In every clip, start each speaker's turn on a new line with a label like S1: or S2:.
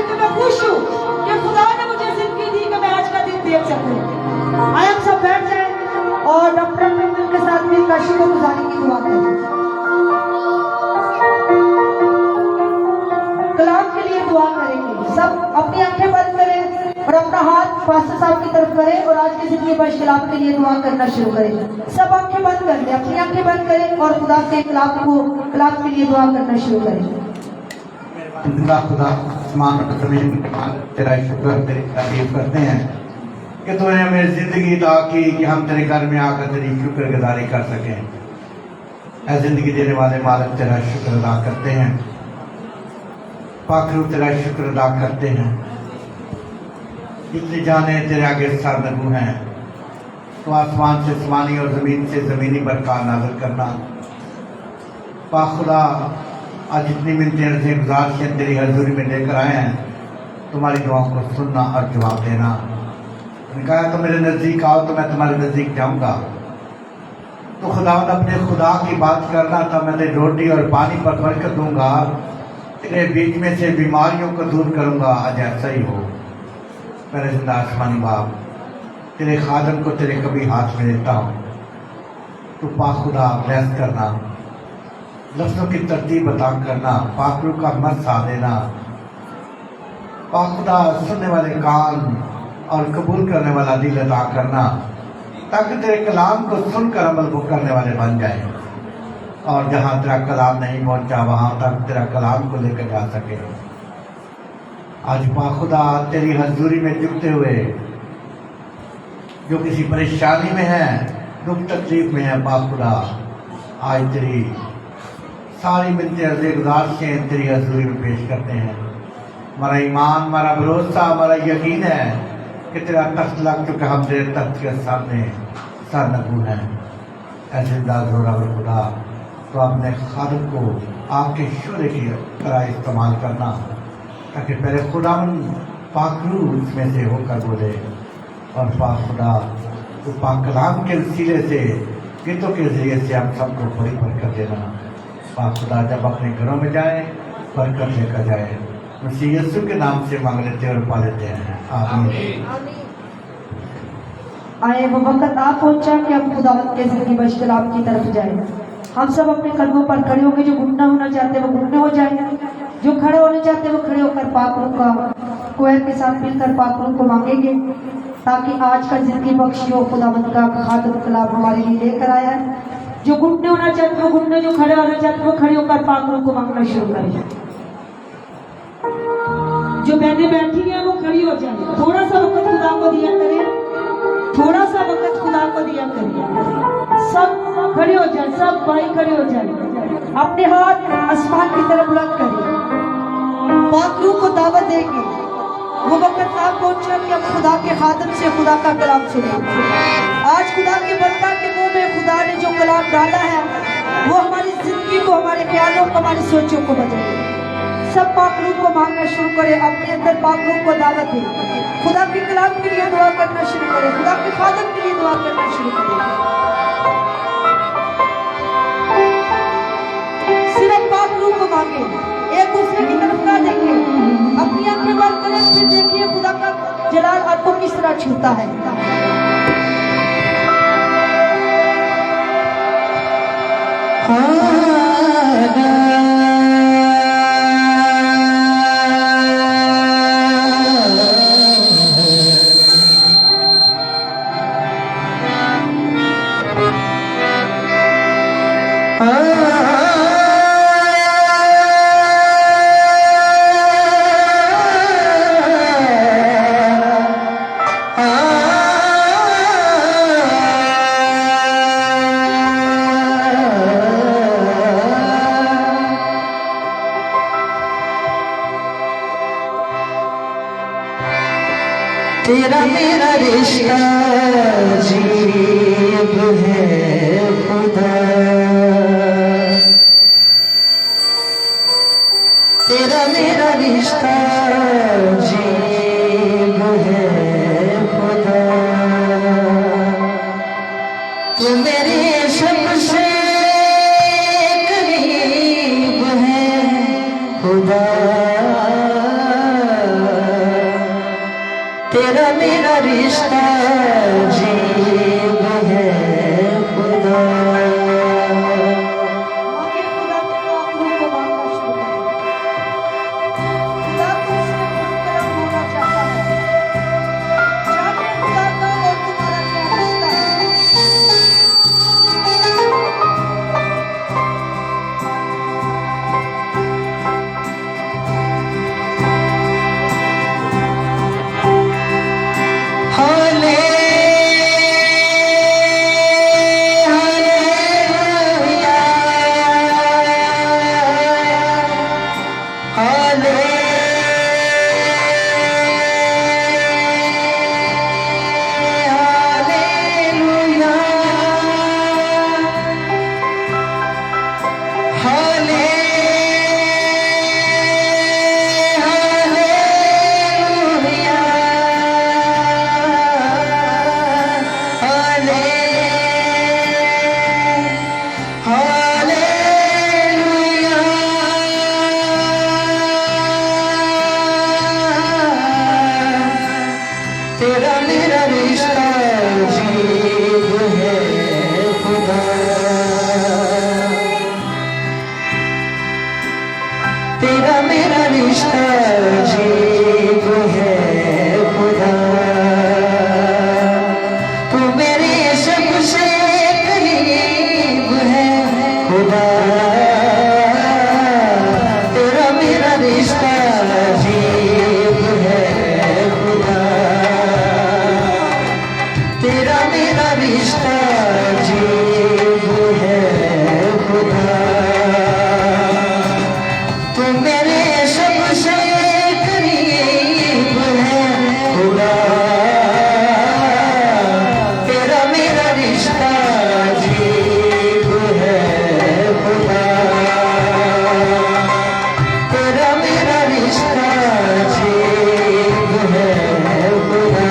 S1: कि मैं खुश हूँ कि खुदा ने मुझे जिंदगी दी कि मैं आज का दिन देख सकूँ। आइए हम सब बैठ जाएं और डॉक्टर अब्दुल के साथ मिलकर शुक्रगुजारी की दुआ करें। कलाम के लिए दुआ करेंगे। सब अपनी आंखें बंद करें और अपना हाथ पास्टर साहब की तरफ करें और आज की जिंदगी बख्श कलाम के लिए दुआ करना शुरू करें। सब आंखें बंद कर लें, अपनी आंखें बंद करें और खुदा के कलाम के लिए दुआ करना शुरू करें।
S2: खुदा आसमान और ज़मीन तेरा शुक्र तेरी तारीफ करते हैं कि तूने हमें जिंदगी अता की कि हम तेरे घर में आकर तेरी शुक्रगुजारी कर सकें। ऐ जिंदगी देने वाले मालिक तेरा शुक्र अदा करते हैं। पाखरू तेरा शुक्र अदा करते हैं। जितनी जाने तेरे आगे सरनगू हैं तो आसमान से आसमानी और ज़मीन से ज़मीनी बरकत नाज़िल करना। पाखुदा आज जितनी मिलती अर्ज़ें गुज़ारिशें तेरी हज़ूरी में लेकर आए हैं, तुम्हारी दुआओं को सुनना और जवाब देना। उन्होंने कहा तो मेरे नज़दीक आओ तो मैं तुम्हारे नज़दीक जाऊँगा। तो खुदावंद अपने खुदा की बात करना था, मैं तेरी रोटी और पानी पर बरकत दूँगा, तेरे बीच में से बीमारियों को दूर करूँगा। आज ऐसा ही हो। मेरे ज़िंदा आसमानी बाप, तेरे खादम को तेरे कभी हाथ में लेता हूँ। तो पाखुदा ब्लेस करना, लफ्ज़ों की तरतीब अता करना, पाखरू का मत सा देना। पाखुदा सुनने वाले कान और कबूल करने वाला दिल अता करना, ताकि तेरे कलाम को सुनकर अमल को करने वाले बन जाए और जहाँ तेरा कलाम नहीं पहुँचा वहाँ तक तेरा कलाम को लेकर जा सके। आज पाखुदा तेरी हजूरी में झुकते हुए जो किसी परेशानी में है, दुख तकलीफ में है, पाखुदा आज तेरी सारी मिलते अर्ज़े गुज़ारिशें तेरी हजूरी में पेश करते हैं। हमारा ईमान, हमारा भरोसा, हमारा यकीन है कि तेरा तख्त लग चुका, हम तेरे तख्त के सामने सरनगू हैं। ऐसे जोरावर खुदा तो अपने खादम को आपके शोरे की तरह इस्तेमाल करना, ताकि पहले खुदावन पाखरू उसमें से होकर बोले और पाखुदा तो पाक कलाम के वसीले से गीतों के जरिए से हम सबको बड़ी बरकत देना। पाखुदा जब अपने घरों में जाए बरकत लेकर जाए। मसीह यीशु के नाम से मांग लेते और पा लेते हैं, आमीन।
S1: आए वो वक्त आ पहुंचा कि हम खुदावंद के जिंदगी बख्श कलाम की तरफ जाए। हम सब अपने कदमों पर खड़े होकर जो घुटना होना चाहते हैं वो घुटने हो जाए, जो खड़े होने चाहते हैं वो खड़े होकर पाकरू का कोयल के साथ मिलकर पाकरू को मांगेंगे, ताकि आज का जिंदगी बख्शी हो खुदावंद का खातम कलाम हमारे लिए लेकर आया है। जो घुटने होना चाहते हैं वो घुटने, जो खड़े होना चाहते हैं वो खड़े होकर पाकरू को मांगना शुरू करें। जो बहनें बैठी हैं वो खड़ी हो जाए। थोड़ा सा वक्त खुदा को दिया करें, थोड़ा सा वक्त खुदा को दिया करें। सब खड़े हो जाए, सब भाई खड़े हो जाए, अपने हाथ आसमान की तरफ बुलंद करें, पाकरू को दावत देंगे। वो वक्त आप पहुंचा कि हम खुदा के खादम से खुदा का कलाम सुने। आज खुदा के बंदा के मुंह में खुदा ने जो कलाम डाला है वो हमारी जिंदगी को, हमारे ख्यालों को, हमारी सोचों को बदले। सब पाकरू को मांगना शुरू करें, अपने अंदर पाकरू को दावत दें। खुदा के कलाम के लिए दुआ करना शुरू करें, खुदा के खादम के लिए दुआ करना शुरू करें। सिर्फ पाकरू को मांगे, एक दूसरे की तरफ ना देखें, अपनी आंखें बंद करें, फिर देखिए खुदा का जलाल आपको किस तरह छूता है।
S3: तेरा मेरा रिश्ता अजीब है खुदा, तेरा मेरा रिश्ता अजीब है खुदा। तू मेरे सबसे करीब है खुदा, तेरा मेरा रिश्ता अजीब है खुदा।
S1: मांगे खुदा के आंखों को मांगना शुरू करें। खुदा तुमसे मुनकरम होना चाहता है। जाने खुदा का और तुम्हारा क्या रिश्ता है।
S3: हाले तेरा मेरा रिश्ता अजीब है खुदा। तेरा मेरा रिश्ता अजीब है खुदा। तू मेरे सबसे करीब है खुदा। तेरा मेरा रिश्ता अजीब है खुदा। तेरा मेरा रिश्ता अजीब है खुदा। तू मेरे सबसे करीब है खुदा। तेरा मेरा रिश्ता अजीब है खुदा। तेरा मेरा रिश्ता अजीब है खुदा।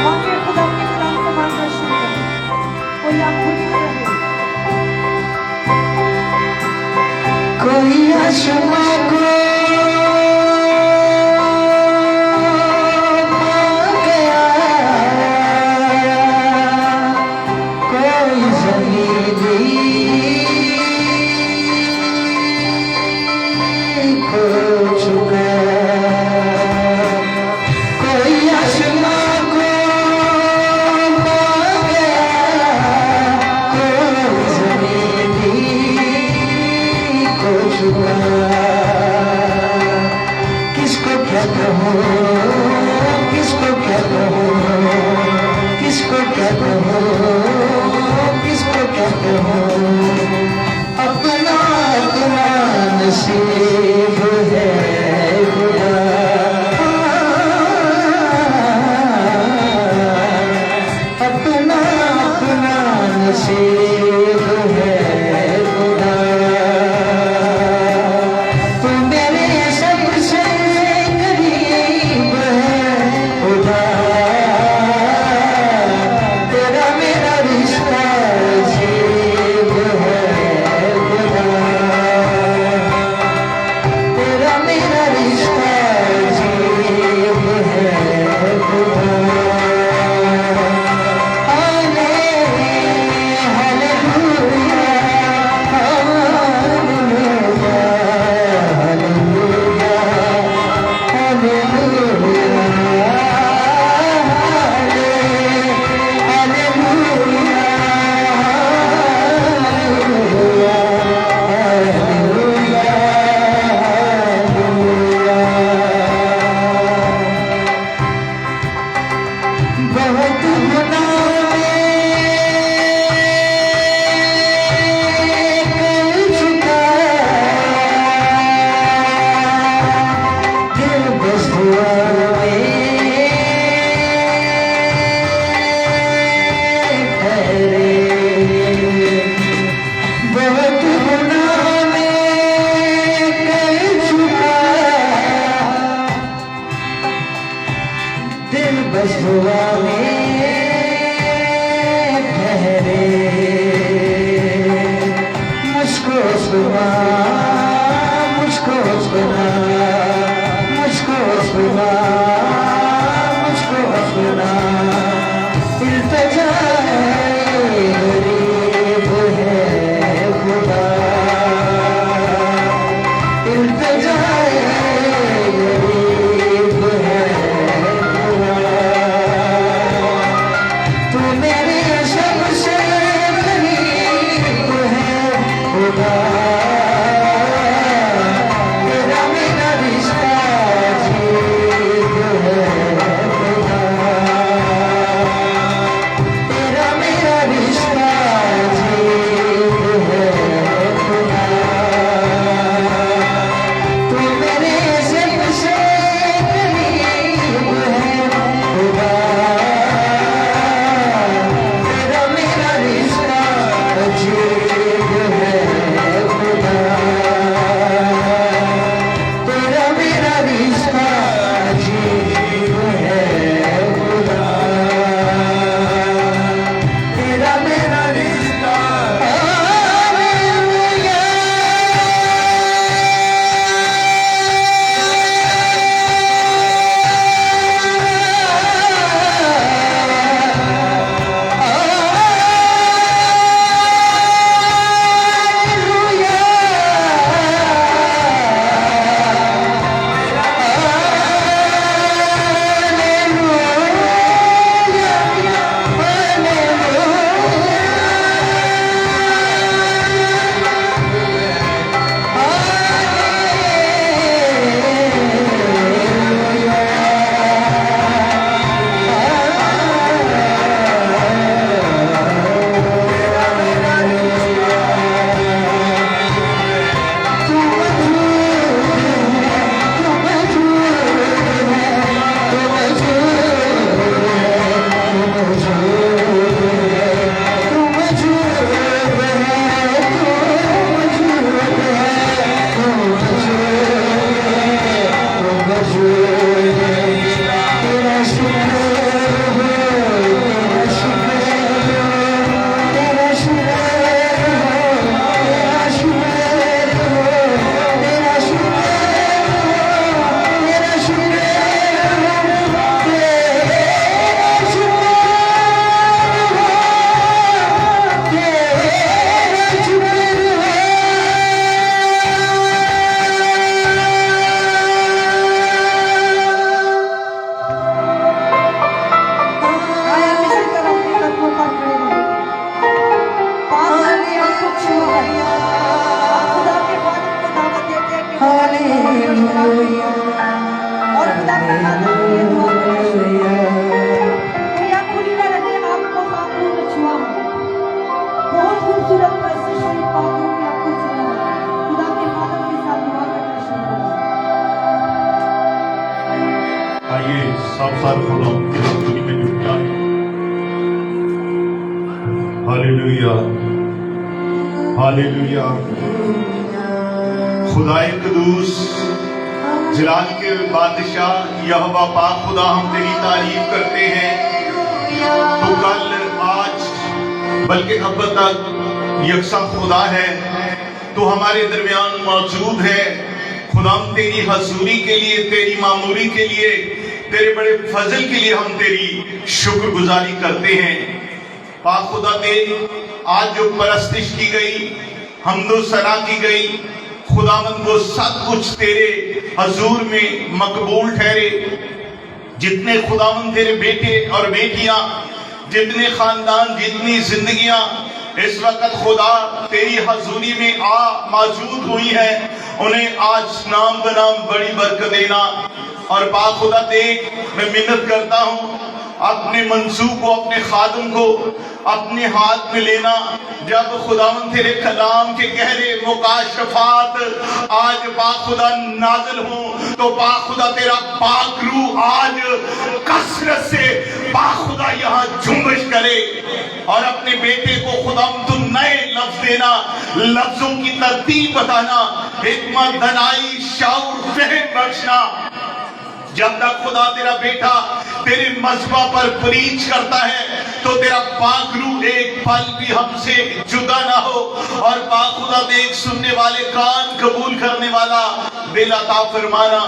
S1: मांगे खुदा के कलाम को मांगना शुरू करें। कोई आंखों की रहे।
S3: कोई आसमां को पा गया, कोई जमीन खो चुका। कोई आसमां को पा गया, कोई जमीन खो चुका। किसको क्या कहूँ, किसको क्या कहूँ, किसको क्या कहूँ, किसको क्या कहूँ। अपना अपना नसीब है खुदा। अपना अपना नसीब है खुदा। तू मेरे सबसे करीब है खुदा। तेरा
S1: और खुदा के खातिर के लिए दुआ करें। कोई आँख खुली ना रहे, आपको पापों में छुआ हो। बहुत खूबसूरत प्रस्तुति पापों में आपको छुआ हो। खुदा के खातिर के साथ दुआ करना शुरू करें।
S4: आइए सब सार खुदा की हजूरी में जुट जाए। Hallelujah hallelujah. खुदाए कदूस जलाल के बादशाह यहोवा पाक खुदा, हम तेरी तारीफ करते हैं। तो कल आज बल्कि अब तक यकसा खुदा है, तो हमारे दरमियान मौजूद है। खुदा, हम तेरी हजूरी के लिए, तेरी मामूरी के लिए, तेरे बड़े फजल के लिए हम तेरी शुक्रगुजारी करते हैं। पाक खुदा दे, आज जो परस्तिश की गई, हमदो सना की गई, खुदावंद वो सब कुछ तेरे हजूर में मकबूल ठहरे। जितने खुदावंद तेरे बेटे और बेटियां, जितने खानदान, जितनी जिंदगियां इस वक्त खुदा तेरी हजूरी में मौजूद हुई हैं, उन्हें आज नाम बनाम बड़ी बरकत देना। और पाक खुदा देख, मैं मिन्नत करता हूँ, अपने मंसूब को, अपने खादम को अपने हाथ में लेना। जब खुदावंद तेरे कलाम के गहरे मुकाशफात आज पाक खुदा नाज़िल हों, तो पाक खुदा तेरा पाक रूह आज कसरत से पाक खुदा यहाँ जुम्बिश करे। और अपने बेटे को खुदावंद तू नए लफ्ज देना, लफ्जों की तरतीब बताना, हिकमत, दनाई, शऊर, फहम बख्शना। जब तक खुदा तेरा बेटा तेरे मजबा पर प्रीच करता है, तो तेरा पाक रूह एक पल भी हमसे जुदा ना हो। और पाक खुदा देख, सुनने वाले कान, कबूल करने वाला दिल अता फरमाना।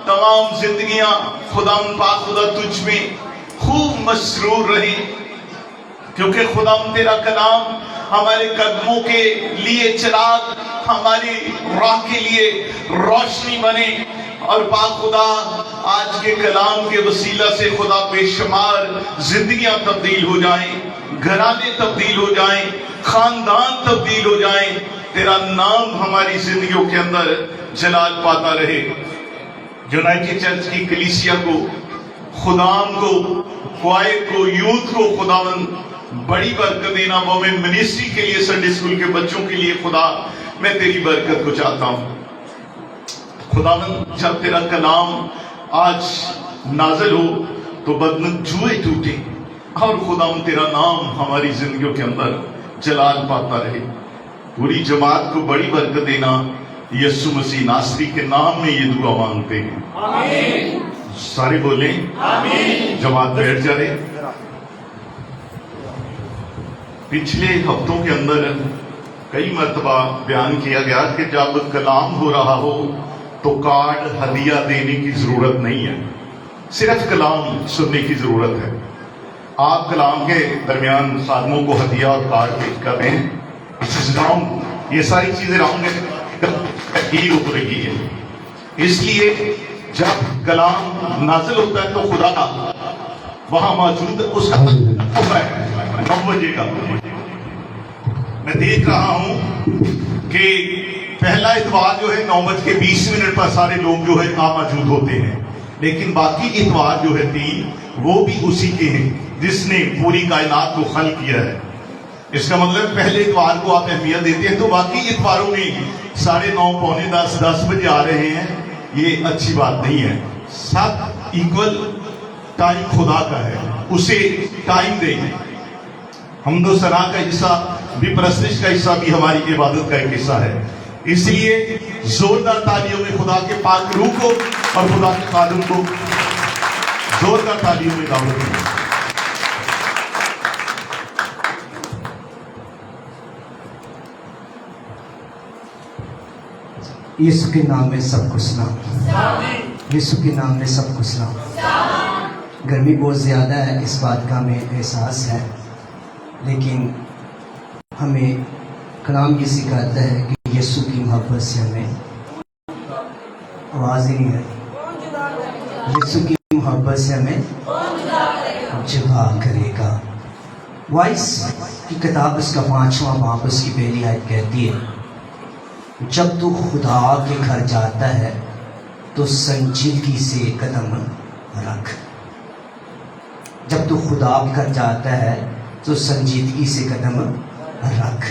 S4: तमाम जिंदगियां खुदा पाक खुदा तुझ में खूब मसरूर रही, क्योंकि खुदा तेरा कलाम हमारे कदमों के लिए चिराग, हमारी राह के लिए रोशनी बने। और पाक खुदा आज के कलाम के वसीला से खुदा बेशुमार जिंदगियां तब्दील हो जाएं, घराने तब्दील हो जाएं, खानदान तब्दील हो जाएं। तेरा नाम हमारी जिंदगियों के अंदर जलाल पाता रहे। यूनाइटेड चर्च की कलीसिया को, खुदाम को, क्वायर को, यूथ को खुदावंद बड़ी बरकत देना। वोमेन मिनिस्ट्री के लिए, संडे स्कूल के बच्चों के लिए खुदा मैं तेरी बरकत को चाहता हूँ। खुदावंद जब तेरा कलाम आज नाज़िल हो, तो बदन जुए टूटे, और खुदावंद तेरा नाम हमारी जिंदगियों के अंदर जलाल पाता रहे। पूरी जमात को बड़ी बरकत देना। यीशु मसीह नासरी के नाम में ये दुआ मांगते हैं, आमीन। सारे बोलें आमीन। जमात बैठ जाए। पिछले हफ्तों के अंदर कई मर्तबा बयान किया गया कि जब कलाम हो रहा हो तो कार्ड, हदिया देने की जरूरत नहीं है, सिर्फ कलाम सुनने की जरूरत है। आप कलाम के दरमियान साधनों को हदिया और कार्ड पेश कर रहे हैं, इस रॉन्ग, ये सारी चीजें रॉन्ग ही हो रही है। इसलिए जब कलाम नाजिल होता है तो खुदा वहां मौजूद उसका 9 बजे का मैं देख रहा हूं कि पहला इतवार जो है 9:20 पर सारे लोग जो है मौजूद होते हैं, लेकिन बाकी इतवार जो है 3 वो भी उसी के हैं जिसने पूरी कायनात को खल्क किया है। इसका मतलब पहले इतवार को आप अहमियत देते हैं, तो बाकी इतवारों में 9:30, पौने 10 बजे आ रहे हैं, ये अच्छी बात नहीं है। सब इक्वल टाइम खुदा का है, उसे टाइम दें। हमदो सना का हिस्सा भी, परस्तिश का हिस्सा भी हमारी इबादत का एक हिस्सा है। इसलिए जोरदार तालियों में खुदा के पाक रूह को और खुदा के खादम को जोरदार तालियों में दावत दें।
S3: यीशु के नाम में सबको सलाम, यीशु के नाम में सबको सलाम। गर्मी बहुत ज़्यादा है, इस बात का हमें एहसास है, लेकिन हमें कलाम ये सिखाता है कि यीशु की मोहब्बत से हमें आवाज़ ही नहीं आई, यीशु की मोहब्बत से हमें जुदा करेगा। वाइस की किताब उसका 5वां बाब उसकी पहली आयत कहती है, जब तू खुदा के घर जाता है تو संजीदगी से कदम रख। जब तू खुदा कर जाता है तो संजीदगी से कदम रख।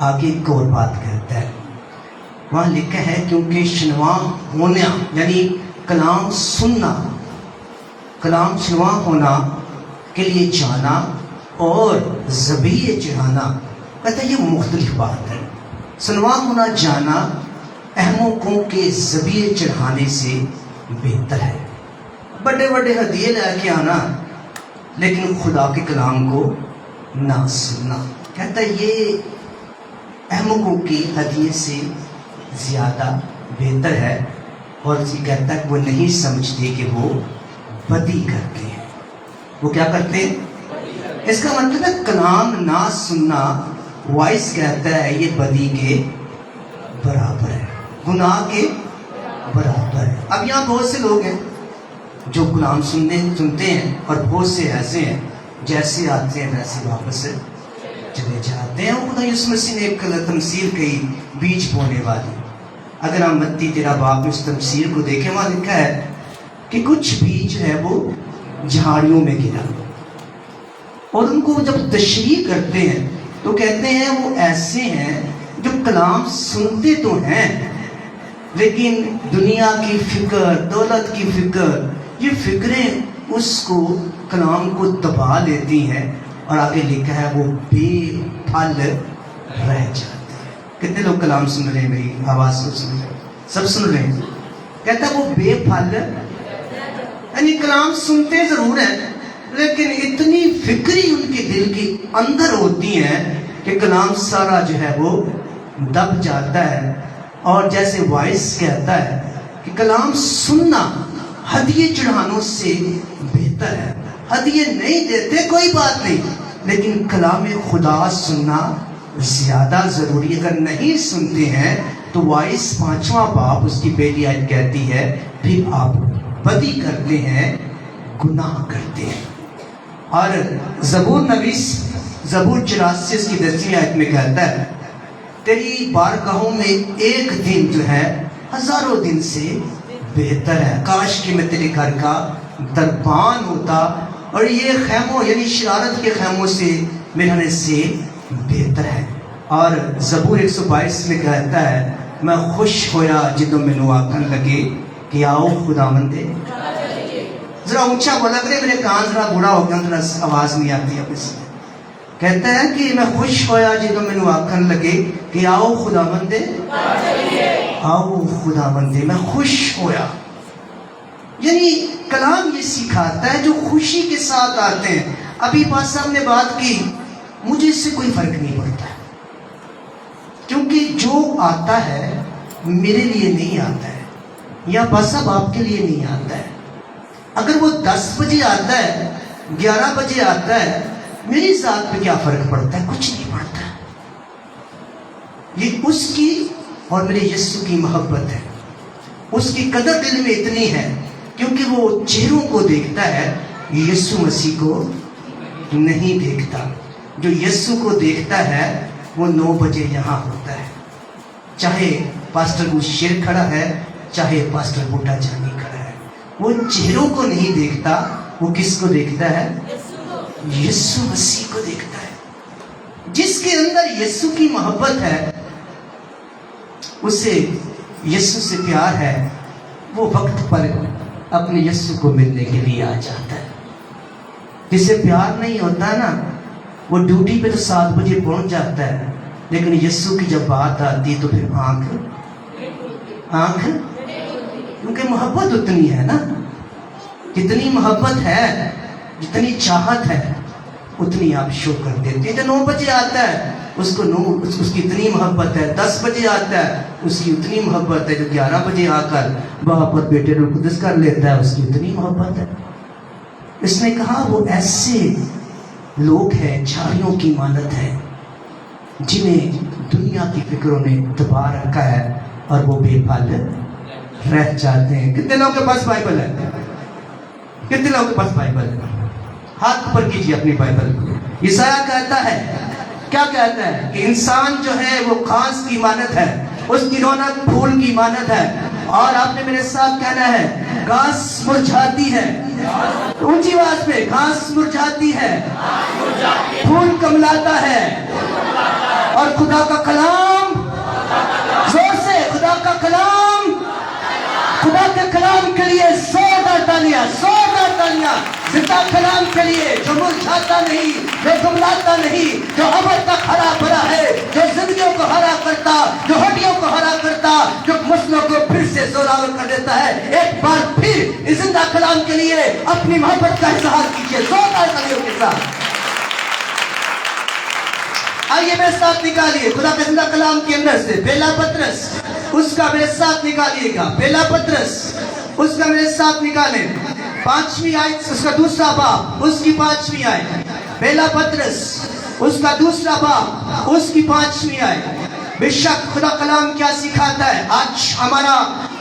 S3: आगे एक और बात कहता है, वहाँ लिखा है क्योंकि शनवा होना यानी कलाम सुनना, कलाम शनवा होना के लिए जाना और ज़बीह चढ़ाना, कहता है ये मुख्तलिफ बात है। सुनवा होना जाना अहमकों के ज़बीह चढ़ाने से बेहतर है। बड़े बड़े हदिये लेके आना लेकिन खुदा के कलाम को ना सुनना, कहता है ये अहमकों के हदिये से ज़्यादा बेहतर है। और ये कहता है वो नहीं समझते कि वो बदी करते हैं। वो क्या करते हैं? इसका मतलब है कलाम ना सुनना, वाइस कहता है ये बदी के बराबर है, गुनाह के बराबर है। अब यहाँ बहुत से लोग हैं जो कलाम सुनते हैं और बहुत से ऐसे हैं जैसे आते हैं वैसे वापस चले जाते हैं। खुदा यीशु मसीह ने एक तमसील कही बीज बोने वाली। अगर हम मत्ती 13 बाब में उस तमसील को देखें, वहाँ लिखा है कि कुछ बीज है वो झाड़ियों में गिरा और उनको जब तशरीह करते हैं तो कहते हैं वो ऐसे हैं जो कलाम सुनते तो हैं लेकिन दुनिया की फिक्र, दौलत की फिक्र, ये फिक्रें उसको कलाम को दबा लेती हैं और आगे लिखा है वो बेफल रह जाते हैं। कितने लोग कलाम सुन रहे हैं? मेरी आवाज़ को सुन रहे हैं? सब सुन रहे हैं? कहता है वो बेफल, यानी कलाम सुनते ज़रूर हैं लेकिन इतनी फिक्री उनके दिल के अंदर होती है कि कलाम सारा जो है वो दब जाता है। और जैसे वाइस कहता है कि कलाम सुनना हदिये चढ़ानों से बेहतर है। हदिये नहीं देते कोई बात नहीं, लेकिन कलाम खुदा सुनना ज़्यादा ज़रूरी। अगर नहीं सुनते हैं तो वाइस 5वां बाब उसकी पहली आयत कहती है फिर आप बदी करते हैं, गुनाह करते हैं। और ज़बूर नवीस ज़बूर 84 उसकी 10वीं आयत में कहता है तेरी बारगाहों में एक दिन जो है हज़ारों दिन से बेहतर है। काश कि मैं तेरे घर का दरबान होता और ये खैमों यानी शरारत के खैमों से मेरे से बेहतर है। और ज़बूर 122 में कहता है मैं खुश होया जिदों मैनू आखन लगे कि आओ खुदावंदे। जरा ऊंचा बोला करे, मेरे कान जरा बूढ़ा हो गया, थोड़ा आवाज़ नहीं आती है इसमें। कहता है कि मैं खुश होया जिदों मैनू आखन लगे कि आओ खुदावंदे, आओ खुदावंदे, मैं खुश होया। यानी कलाम ये सिखाता है जो खुशी के साथ आते हैं। अभी बात साहब ने बात की, मुझे इससे कोई फर्क नहीं पड़ता क्योंकि जो आता है मेरे लिए नहीं आता है या बस साहब आपके लिए नहीं आता है। अगर वो 10 बजे आता है, 11 बजे आता है, मेरी जात पे क्या फर्क पड़ता है? कुछ नहीं पड़ता। ये उसकी और मेरे यीशु की मोहब्बत है। उसकी कदर दिल में इतनी है क्योंकि वो चेहरों को देखता है, यीशु मसीह को नहीं देखता। जो यीशु को देखता है वो 9 बजे यहाँ होता है, चाहे पास्टर बुशेर खड़ा है, चाहे पास्टर बूटा जानी खड़ा है। वो चेहरों को नहीं देखता, वो किसको देखता है? यीशु मसीह को देखता है। जिसके अंदर यीशु की मोहब्बत है, उसे यीशु से प्यार है, वो वक्त पर अपने यीशु को मिलने के लिए आ जाता है। जिसे प्यार नहीं होता ना, वो ड्यूटी पे तो 7 बजे पहुंच जाता है, लेकिन यीशु की जब बात आती तो फिर आंख क्योंकि मोहब्बत उतनी है ना, जितनी मोहब्बत है, जितनी चाहत है, उतनी आप शो कर देते हैं। जो 9 बजे आता है उसकी इतनी मोहब्बत है, 10 बजे आता है उसकी उतनी मोहब्बत है, जो 11 बजे आकर बाप और बेटे रूह कुदस कर लेता है उसकी उतनी मोहब्बत है। इसने कहा वो ऐसे लोग हैं, झाड़ियों की मानत है, जिन्हें दुनिया की फिक्रों ने दबा रखा है और वो बेफल रह जाते हैं। कितने लोगों के पास बाइबल है? कितने लोगों के पास बाइबल है? हाथ ऊपर कीजिए अपनी बाइबल। यशायाह कहता है, क्या कहता है कि इंसान जो है वो घास की मानत है, उसकी रौनक फूल की मानत है, اور آپ نے میرے ساتھ کہنا ہے گھاس مرجھاتی ہے, اونچی آواز پہ, گھاس مرجھاتی ہے, پھول کملاتا ہے, اور خدا کا کلام, زور سے خدا کا کلام, خدا کے کلام کے لیے زوردار تالیاں, زوردار تالیاں, زندہ کلام کے لیے جو مرجھاتا نہیں, جو گملاتا نہیں, جو ابد تک ہرا بھرا ہے, جو زندگیوں کو ہرا کرتا, جو ہڈیوں کو ہرا کرتا, جو مسلوں کو پھر سے زوراور کر دیتا ہے. ایک بار پھر اس زندہ کلام کے لیے اپنی محبت کا اظہار کیجیے زوردار تالیوں کے ساتھ. آئیے میرے ساتھ نکالیے خدا کے زندہ کلام کے اندر سے پہلا پترس, اس کا میرے ساتھ نکالیے گا. پہلا پترس, اس کا میرے ساتھ نکالیں, 5ویں آیت, اس کا دوسرا باب, اس کی 5ویں آیت. پہلا پترس, اس کا دوسرا باب, اس کی 5ویں آیت. بے شک خدا کلام کیا سکھاتا ہے.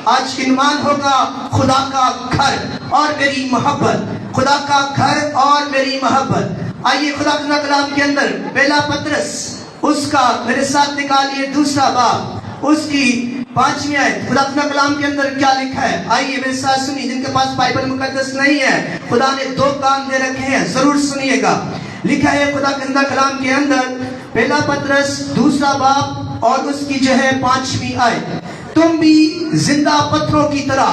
S3: آج عنوان ہوگا خدا کا گھر اور میری محبت, خدا کا گھر اور میری محبت. آئیے خدا کے کلام کے اندر پہلا پترس, اس کا میرے ساتھ نکالیے دوسرا باب, اس کی 5ویں آیت. خدا کے کلام کے اندر کیا لکھا ہے, آئیے میرے ساتھ سنیے. جن کے پاس بائبل مقدس نہیں ہے, خدا نے 2 کان دے رکھے ہیں, ضرور سنیے گا. لکھا ہے خدا کے کلام کے اندر پہلا پترس دوسرا باب اور اس کی 5ویں آیت. تم بھی زندہ پتھروں کی طرح,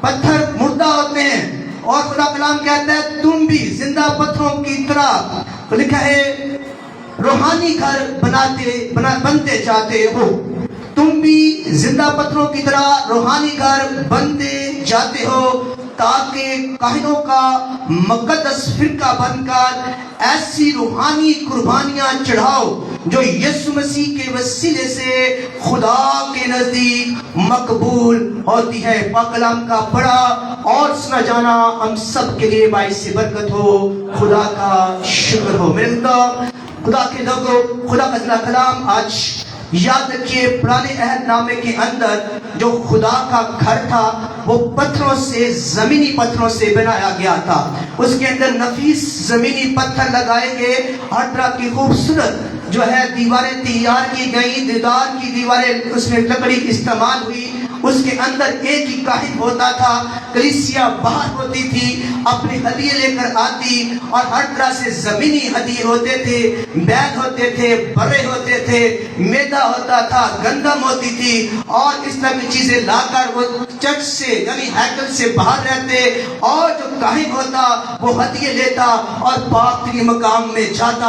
S3: پتھر مردہ ہوتے ہیں, اور خدا کلام کہتا ہے تم بھی زندہ پتھروں کی طرح, لکھا ہے روحانی گھر بنتے جاتے ہو. تم بھی زندہ پتھروں کی طرح روحانی گھر بنتے جاتے ہو, تاکہ کاہنوں کا مقدس فرقہ بن کر ایسی روحانی قربانیاں چڑھاؤ جو یسوع مسیح کے وسیلے سے خدا کے نزدیک مقبول ہوتی ہے. پاک کلام کا پڑھا اور سنا جانا ہم سب کے لیے باعث برکت ہو. خدا کا شکر ہو. میرے خدا کے لوگوں, خدا کا کلام آج یاد رکھیے پرانے عہد نامے کے اندر جو خدا کا گھر تھا وہ پتھروں سے, زمینی پتھروں سے بنایا گیا تھا. اس کے اندر نفیس زمینی پتھر لگائے گئے, ہر طرح کی خوبصورت دیواریں تیار کی گئی, دیدار کی دیواریں, اس میں لکڑی استعمال ہوئی. اس کے اندر ایک ہی کاہن ہوتا تھا, کلیسیا باہر ہوتی تھی, اپنے ہدیے لے کر آتی, اور ہر طرح سے زمینی ہدیے ہوتے تھے, بیل ہوتے تھے, برے ہوتے تھے, میدا ہوتا تھا, گندم ہوتی تھی, اور اس طرح کی چیزیں لا کر وہ چرچ سے یعنی ہیکل سے باہر رہتے, اور جو کاہن ہوتا وہ ہدیے لیتا اور پاک مقام میں جاتا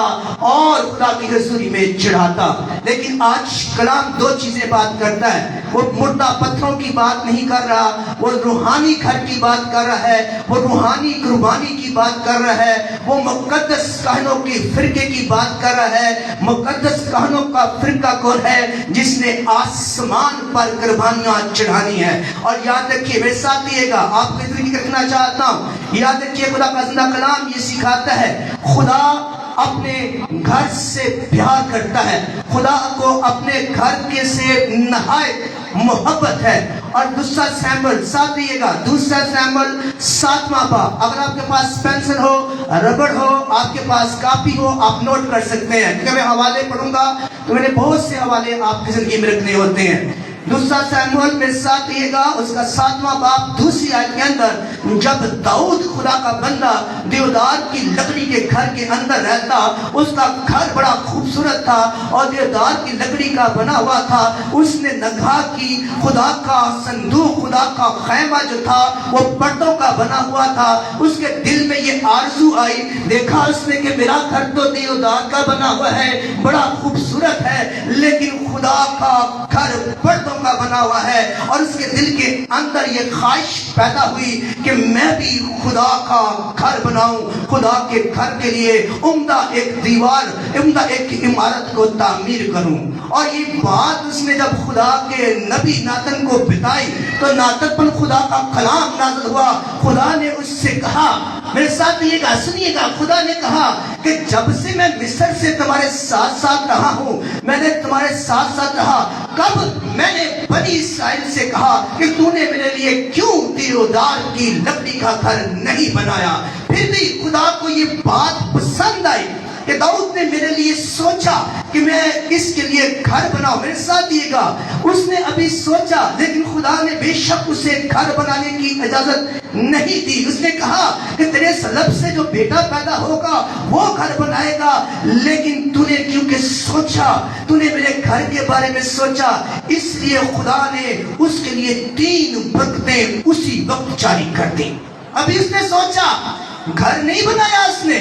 S3: اور خدا کی حضوری میں چڑھاتا. لیکن آج کلام 2 چیزیں بات کرتا ہے. وہ مردہ پتھروں کی بات نہیں کر رہا, وہ روحانی گھر کی بات کر رہا ہے, وہ روحانی قربانی کی بات کر رہا ہے, وہ مقدس کاہنوں کی فرقے کی بات کر رہا ہے. مقدس کاہنوں کا فرقہ کون ہے؟ جس نے آسمان پر قربانیاں چڑھانی ہے. اور یاد رکھیے, میرے ساتھ دیئے گا, آپ کو ذکر کرنا چاہتا ہوں, یاد رکھیے خدا کا زندہ کلام یہ سکھاتا ہے خدا اپنے گھر سے پیار کرتا ہے, خدا کو اپنے گھر کے سے نہایت محبت ہے. اور دوسرا سیمبل ساتھ دیئے گا, دوسرا سیمبل 7واں باب. اگر آپ کے پاس پینسل ہو, ربڑ ہو, آپ کے پاس کاپی ہو, آپ نوٹ کر سکتے ہیں, کیونکہ میں حوالے پڑھوں گا تو میں نے بہت سے حوالے آپ کی زندگی میں رکھنے ہوتے ہیں. دوسرا سیموئل میں ساتھ دیئے گا, اس کا 7واں باب دوسری آیت کے اندر جب داؤد خدا کا بندہ دیودار کی لکڑی کے گھر کے اندر رہتا, اس کا گھر بڑا خوبصورت تھا اور دیودار کی لکڑی کا بنا ہوا تھا. اس نے نگاہ کی, خدا کا صندوق, خدا کا خیمہ جو تھا وہ پردوں کا بنا ہوا تھا. اس کے دل میں یہ آرزو آئی, دیکھا اس نے کہ میرا گھر تو دیودار کا بنا ہوا ہے, بڑا خوبصورت ہے, لیکن خدا کا گھر پردوں کا بنا ہوا ہے. اور اس کے دل کے اندر یہ خواہش پیدا ہوئی کہ میں بھی خدا کا گھر بناؤں, خدا کے گھر کے لیے عمدہ ایک دیوار, عمدہ ایک عمارت کو تعمیر کروں. اور یہ بات اس نے جب خدا کے نبی ناتن کو بتائی تو ناتن پر خدا کا کلام نازل ہوا. خدا نے اس سے کہا, میرے ساتھ یہ گا, سنیے گا, خدا نے کہا کہ جب سے میں مصر سے تمہارے ساتھ ساتھ رہا ہوں, میں نے تمہارے ساتھ ساتھ رہا, کب میں نے بنی اسرائیل سے کہا کہ تو نے میرے لیے کیوں دیودار کی لکڑی کا گھر نہیں بنایا. پھر بھی خدا کو یہ بات پسند آئی کہ दाऊद ने मेरे लिए सोचा कि मैं इसके लिए घर बनाऊं, मेरे साथ दिएगा। उसने अभी सोचा, लेकिन खुदा ने बेशक उसे घर बनाने की इजाजत नहीं दी। उसने कहा कि तेरे सलब से जो बेटा पैदा होगा वो घर बनाएगा, लेकिन तूने क्योंकि सोचा, तूने मेरे घर के बारे में सोचा, इसलिए खुदा ने उसके लिए 3 बरकतें उसी वक्त जारी कर दी। अभी उसने सोचा, घर नहीं बनाया उसने।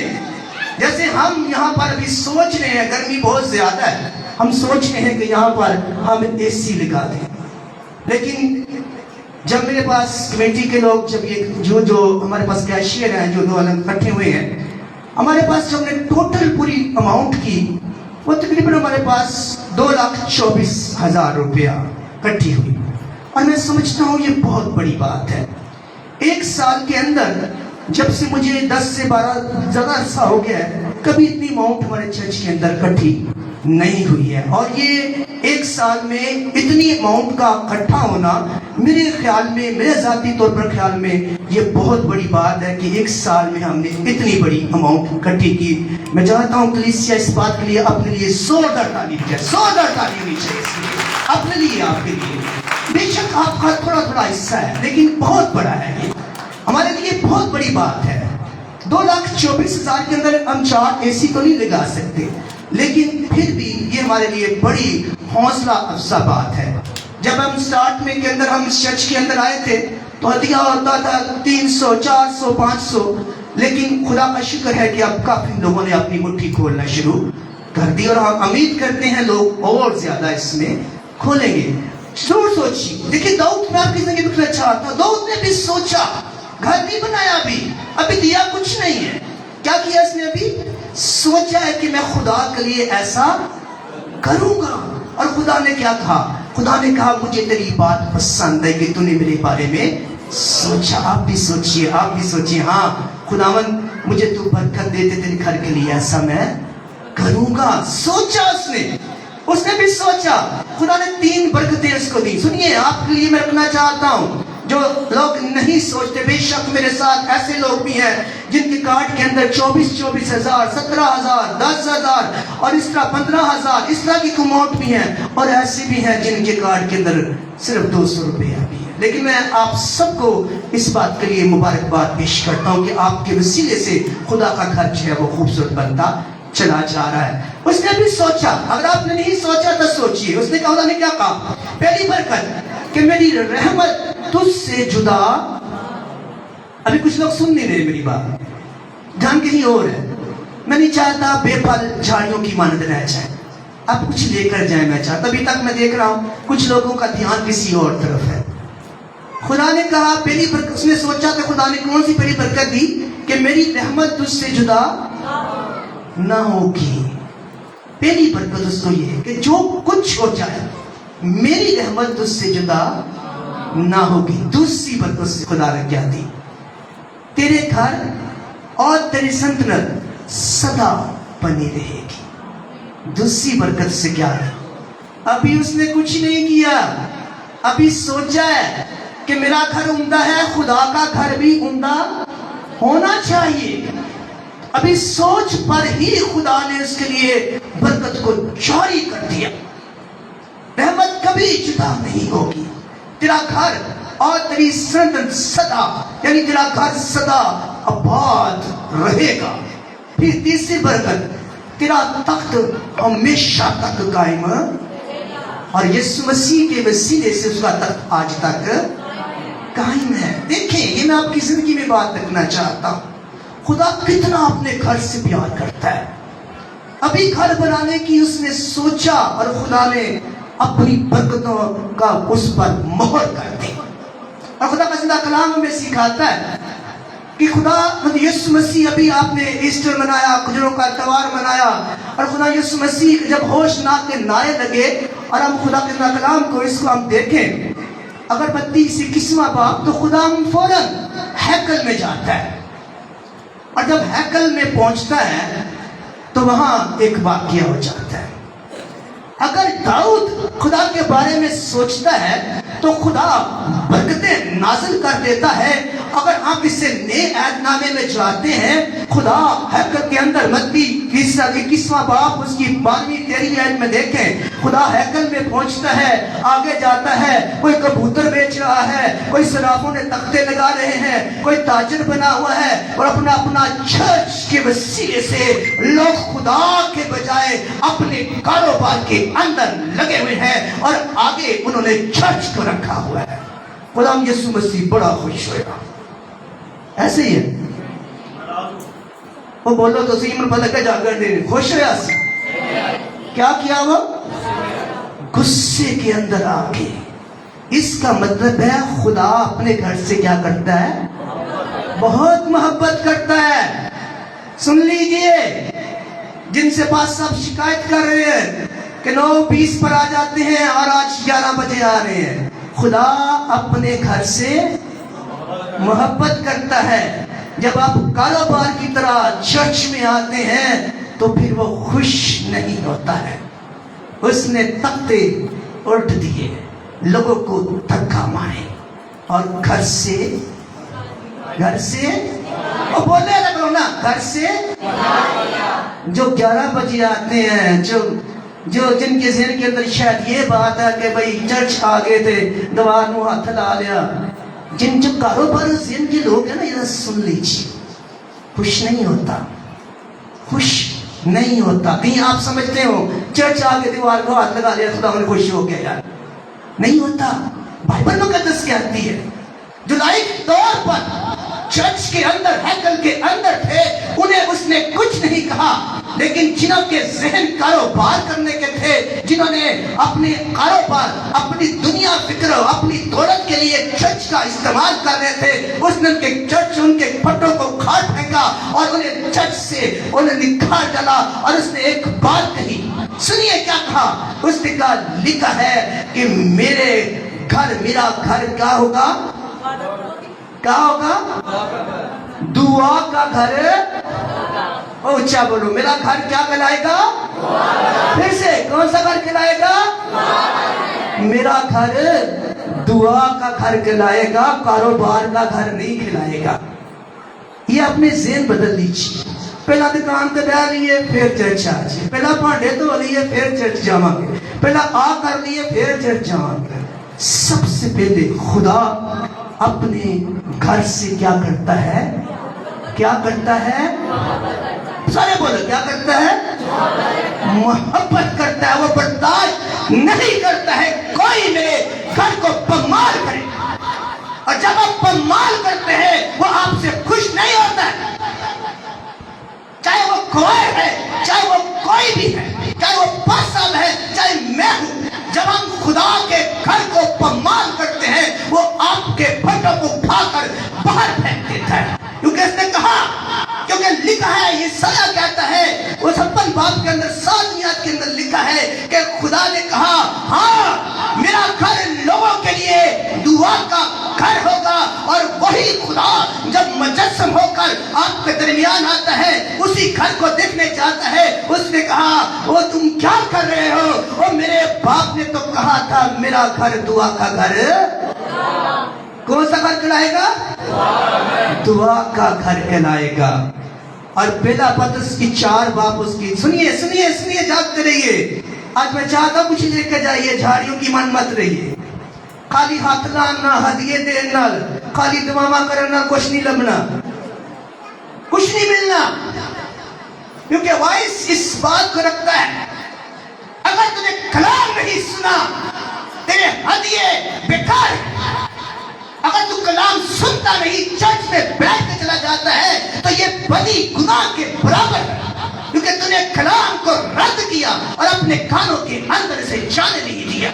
S3: जैसे हम यहाँ पर अभी सोच रहे हैं, गर्मी बहुत ज्यादा है, हम सोच रहे हैं कि यहाँ पर हम एसी लगा दें, लेकिन जब मेरे पास कमेटी के लोग, जब ये जो हमारे पास कैशियर हैं, जो 2 अलग इकट्ठे हुए हैं, हमारे पास जब हमने टोटल पूरी अमाउंट की, वो तकरीबन हमारे पास 2,24,000 रुपया इकट्ठी हुई। और मैं समझता हूँ ये बहुत बड़ी बात है। 1 साल के अंदर जब से मुझे 10 से 12 ज़्यादा अरसा हो गया है, कभी इतनी अमाउंट हमारे चर्च के अंदर इकट्ठी नहीं हुई है। और ये 1 साल में इतनी अमाउंट का इकट्ठा होना, मेरे ख्याल में, मेरे ज़ाती तौर पर ख्याल में, ये बहुत बड़ी बात है कि 1 साल में हमने इतनी बड़ी अमाउंट इकट्ठी की। मैं चाहता हूँ कलीसिया इस बात के लिए अपने लिए जोरदार तालीम करे, जोरदार तालीम होनी चाहिए इसलिए, अपने लिए, आपके लिए। बेशक आपका थोड़ा थोड़ा हिस्सा है, लेकिन बहुत बड़ा है, ये हमारे लिए बहुत बड़ी बात है। 2,24,000 के अंदर हम 4 एसी तो नहीं लगा सकते, लेकिन फिर भी ये हमारे लिए बड़ी हौसला अफजा बात है। जब हम स्टार्ट में के अंदर, हम चर्च के अंदर आए थे, तो हदिया होता था 300, 400, 500, लेकिन खुदा का शुक्र है कि अब काफी लोगों ने अपनी मुट्ठी खोलना शुरू कर दी, और हम उम्मीद करते हैं लोग और ज्यादा इसमें खोलेंगे। जरूर सोचिए, देखिए दाऊद, मैं आपकी जिंदगी में चाहता हूं, दाऊद ने भी सोचा, घर नहीं बनाया, अभी दिया कुछ नहीं है। क्या किया इसने? अभी सोचा है कि मैं खुदा के लिए ऐसा करूंगा। और खुदा ने क्या कहा? खुदा ने कहा, मुझे तेरी बात पसंद है कि तूने मेरे बारे में सोचा। आप भी सोचिए, आप भी सोचिए, हाँ खुदावन मुझे तू बरकत दे दे, तेरे घर के लिए ऐसा मैं करूंगा। सोचा उसने भी सोचा। खुदा ने 3 बरकतें उसको दी। सुनिए, आपके लिए मैं रखना चाहता हूं, जो लोग नहीं सोचते, बेशक मेरे साथ ऐसे लोग भी हैं जिनके कार्ड के अंदर 24,000, 17,000, 10,000 और इस तरह 15,000 इस तरह की अमाउंट भी हैं, और ऐसे भी हैं जिनके कार्ड के अंदर सिर्फ 200 रुपया भी है। लेकिन मैं आप सबको इस बात के लिए मुबारकबाद पेश करता हूँ कि आपके वसीले से खुदा का घर जो है वो खूबसूरत बनता चला जा रहा है। उसने भी सोचा, अगर आपने नहीं सोचा तो सोचिए। उसने कहा, ने क्या कहा? पहली बरकत कि मेरी रहमत तुझसे जुदा। अभी कुछ लोग सुन नहीं रहे मेरी बात, ध्यान कहीं और है। मैं नहीं चाहता बेफल झाड़ियों की मानद रह जाए, आप कुछ लेकर जाए। मैं चाहता, अभी तक मैं देख रहा हूं कुछ लोगों का ध्यान किसी और तरफ है। खुदा ने कहा पहली बरकत, उसने सोचा कि खुदा ने कौन सी पहली बरकत दी? कि मेरी रहमत तुझसे जुदा ना होगी। पहली बरकत उसको ये है कि जो कुछ हो जाए मेरी रहमत तुझसे जुदा ना होगी। दूसरी बरकत से खुदा ने क्या दी? तेरे घर और तेरी संतनत सदा बनी रहेगी। दूसरी बरकत से क्या है? अभी उसने कुछ नहीं किया, अभी सोचा है कि मेरा घर उम्दा है, खुदा का घर भी उम्दा होना चाहिए। अभी सोच पर ही खुदा ने उसके लिए बरकत को जारी कर दिया। रहमत कभी जुदा नहीं होगी। तेरा घर और तेरी संतन सदा, यानी तेरा घर सदा आबाद रहेगा। फिर तीसरी बरकत, तेरा तख्त हमेशा तक कायम, और यीशु मसीह के वसीले से उसका तख्त आज तक कायम है। देखें, ये मैं आपकी जिंदगी में बात रखना चाहता हूं, खुदा कितना अपने घर से प्यार करता है। अभी घर बनाने की उसने सोचा और खुदा ने अपनी बरकतों का उस पर मोहर कर दी। और खुदा का जिंदा कलाम हमें सिखाता है कि खुदा यीशु मसीह, अभी आपने ईस्टर मनाया, गुजरों का त्योहार मनाया, और खुदा यीशु मसीह जब होश ना के नारे लगे, और हम खुदा के जिंदा कलाम को, इसको हम देखें, अगर 32वां बाब, तो खुदा फौरन हैकल में जाता है। और जब हैकल में पहुंचता है तो वहां एक वाकया हो जाता है। अगर दाऊद खुदा के बारे में सोचता है तो खुदा बरकतें नाजिल कर देता है اگر آپ اس سے نئے عہد نامے میں جاتے ہیں، خدا ہیکل کے اندر متی 21واں باب اس کی 12ویں 13ویں آیت میں دیکھیں، خدا ہیکل میں پہنچتا ہے، آگے جاتا ہے، کوئی کبوتر بیچ رہا ہے، کوئی صرافوں نے تختے لگا رہے ہیں، کوئی تاجر بنا ہوا ہے، اور اپنا چرچ کے وسیلے سے لوگ خدا کے بجائے اپنے کاروبار کے اندر لگے ہوئے ہیں، اور آگے انہوں نے چرچ کو رکھا ہوا ہے۔ خدا یسوع مسیح بڑا خوش ہوئے گا۔ ایسے ہی ہے، وہ بولو تو صحیح، من پتہ کہ جا کر دینے خوش ہویا سی، کیا کیا وہ غصے کے اندر آ کے۔ اس کا مطلب ہے خدا اپنے گھر سے کیا کرتا ہے؟ بہت محبت کرتا ہے۔ سن لیجئے، جن سے پاس سب شکایت کر رہے ہیں کہ 9:20 پر آ جاتے ہیں اور آج 11 بجے آ رہے ہیں، خدا اپنے گھر سے محبت کرتا ہے۔ جب آپ کاروبار کی طرح چرچ میں آتے ہیں تو پھر وہ خوش نہیں ہوتا ہے۔ اس نے تختے الٹ دیے، لوگوں کو دھکا مارے، اور گھر سے اور بولنے لگو نا، گھر سے جو 11 بجے آتے ہیں، جو جن کے ذہن کے اندر شاید یہ بات ہے کہ بھئی چرچ آگے تھے، دوار نو ہاتھ لا لیا، جن جو کاروبار ذہن کے لوگ ہیں نا، یہ سن لیجیے، خوش نہیں ہوتا، خوش نہیں ہوتا۔ کہیں آپ سمجھتے ہو چرچ آگے دیوار کو ہاتھ لگا لیا خدا نے خوش ہو گیا؟ یار نہیں ہوتا۔ بائبل مقدس کہتی ہے جو لائق طور پر چرچ کے اندر، ہیکل کے اندر تھے، انہیں اس نے کچھ نہیں کہا، لیکن جنہوں کے ذہن کاروبار کرنے کے تھے، جنہوں نے اپنے کاروبار، اپنی دنیا فکر، اپنی دولت کے لیے چرچ کا استعمال کر رہے تھے، اس نے ان کے پھٹوں کو کھاڑ پھینکا اور انہیں چرچ سے انہیں نکال ڈالا، اور اس نے ایک بات کہی، سنیے کیا کہا، اس نے کہا، لکھا ہے کہ میرا گھر کیا ہوگا؟ کیا ہوگا؟ دعا کا گھر۔ اونچا بولو، میرا گھر کیا کہلائے گا؟ پھر سے کون سا گھر کہلائے گا؟ میرا گھر دعا کا گھر کہلائے گا، کاروبار کا گھر نہیں کہلائے گا۔ یہ اپنے ذہن بدل لیجیے۔ پہلا دکان تے بیٹھ لیے پھر چرچ آ جائے، پہلا بھانڈے دھو لیے پھر چرچ جاواں گے، پہلا آ کر لیے پھر چرچ جاواں گے۔ سب سے پہلے خدا اپنے گھر سے کیا کرتا ہے؟ کیا کرتا ہے؟ سارے بولو، کیا کرتا ہے؟ محبت کرتا ہے۔ وہ برداشت نہیں کرتا ہے کوئی میرے گھر کو پامال کرے، اور جب آپ پامال کرتے ہیں وہ آپ سے خوش نہیں ہوتا ہے، چاہے وہ کوئی ہے، چاہے وہ کوئی بھی ہے، چاہے وہ 5 سال ہے، چاہے میں ہوں۔ جب ہم خدا کے گھر کو پامال کرتے ہیں، وہ آپ کے پھٹوں کو اٹھا کر باہر پھینک دیتا ہے، کیونکہ اس نے کہا، کیونکہ لکھا ہے، یہ سایہ کہتا ہے، وہ 56 باب کے اندر 7 آیات کے اندر لکھا ہے کہ خدا نے کہا، ہاں میرا گھر لوگوں کے لیے دعا کا گھر ہوگا، اور وہی خدا جب مجسم ہو کر آپ کے درمیان آتا ہے، اسی گھر کو دیکھنے جاتا ہے۔ اس نے کہا، وہ تم کیا کر رہے ہو؟ اور میرے باپ نے تو کہا تھا میرا گھر دعا کا گھر۔ کون سا گھر کہلائے گا؟ دعا کا گھر کہلائے گا۔ اور پہلا پترس کی 4 باب اس کی، سنیے جاگتے رہیے۔ آج میں چاہتا ہوں کچھ لے کے جائیے، جھاڑیوں کی من مت رہیے، خالی ہاتھ لانا، ہدیے دینا، خالی دعا کرنا، کچھ نہیں لبنا، کچھ نہیں ملنا، کیونکہ وائس اس بات کو رکھتا ہے، اگر تم نے کلام نہیں سنا تیرے ہدیے بیکار ہے۔ اگر تو کلام سنتا نہیں، چرچ میں بیٹھ کے چلا جاتا ہے، تو یہ بڑی گناہ کے برابر ہے، کیونکہ تم نے کلام کو رد کیا اور اپنے کانوں کے اندر سے جانے نہیں دیا۔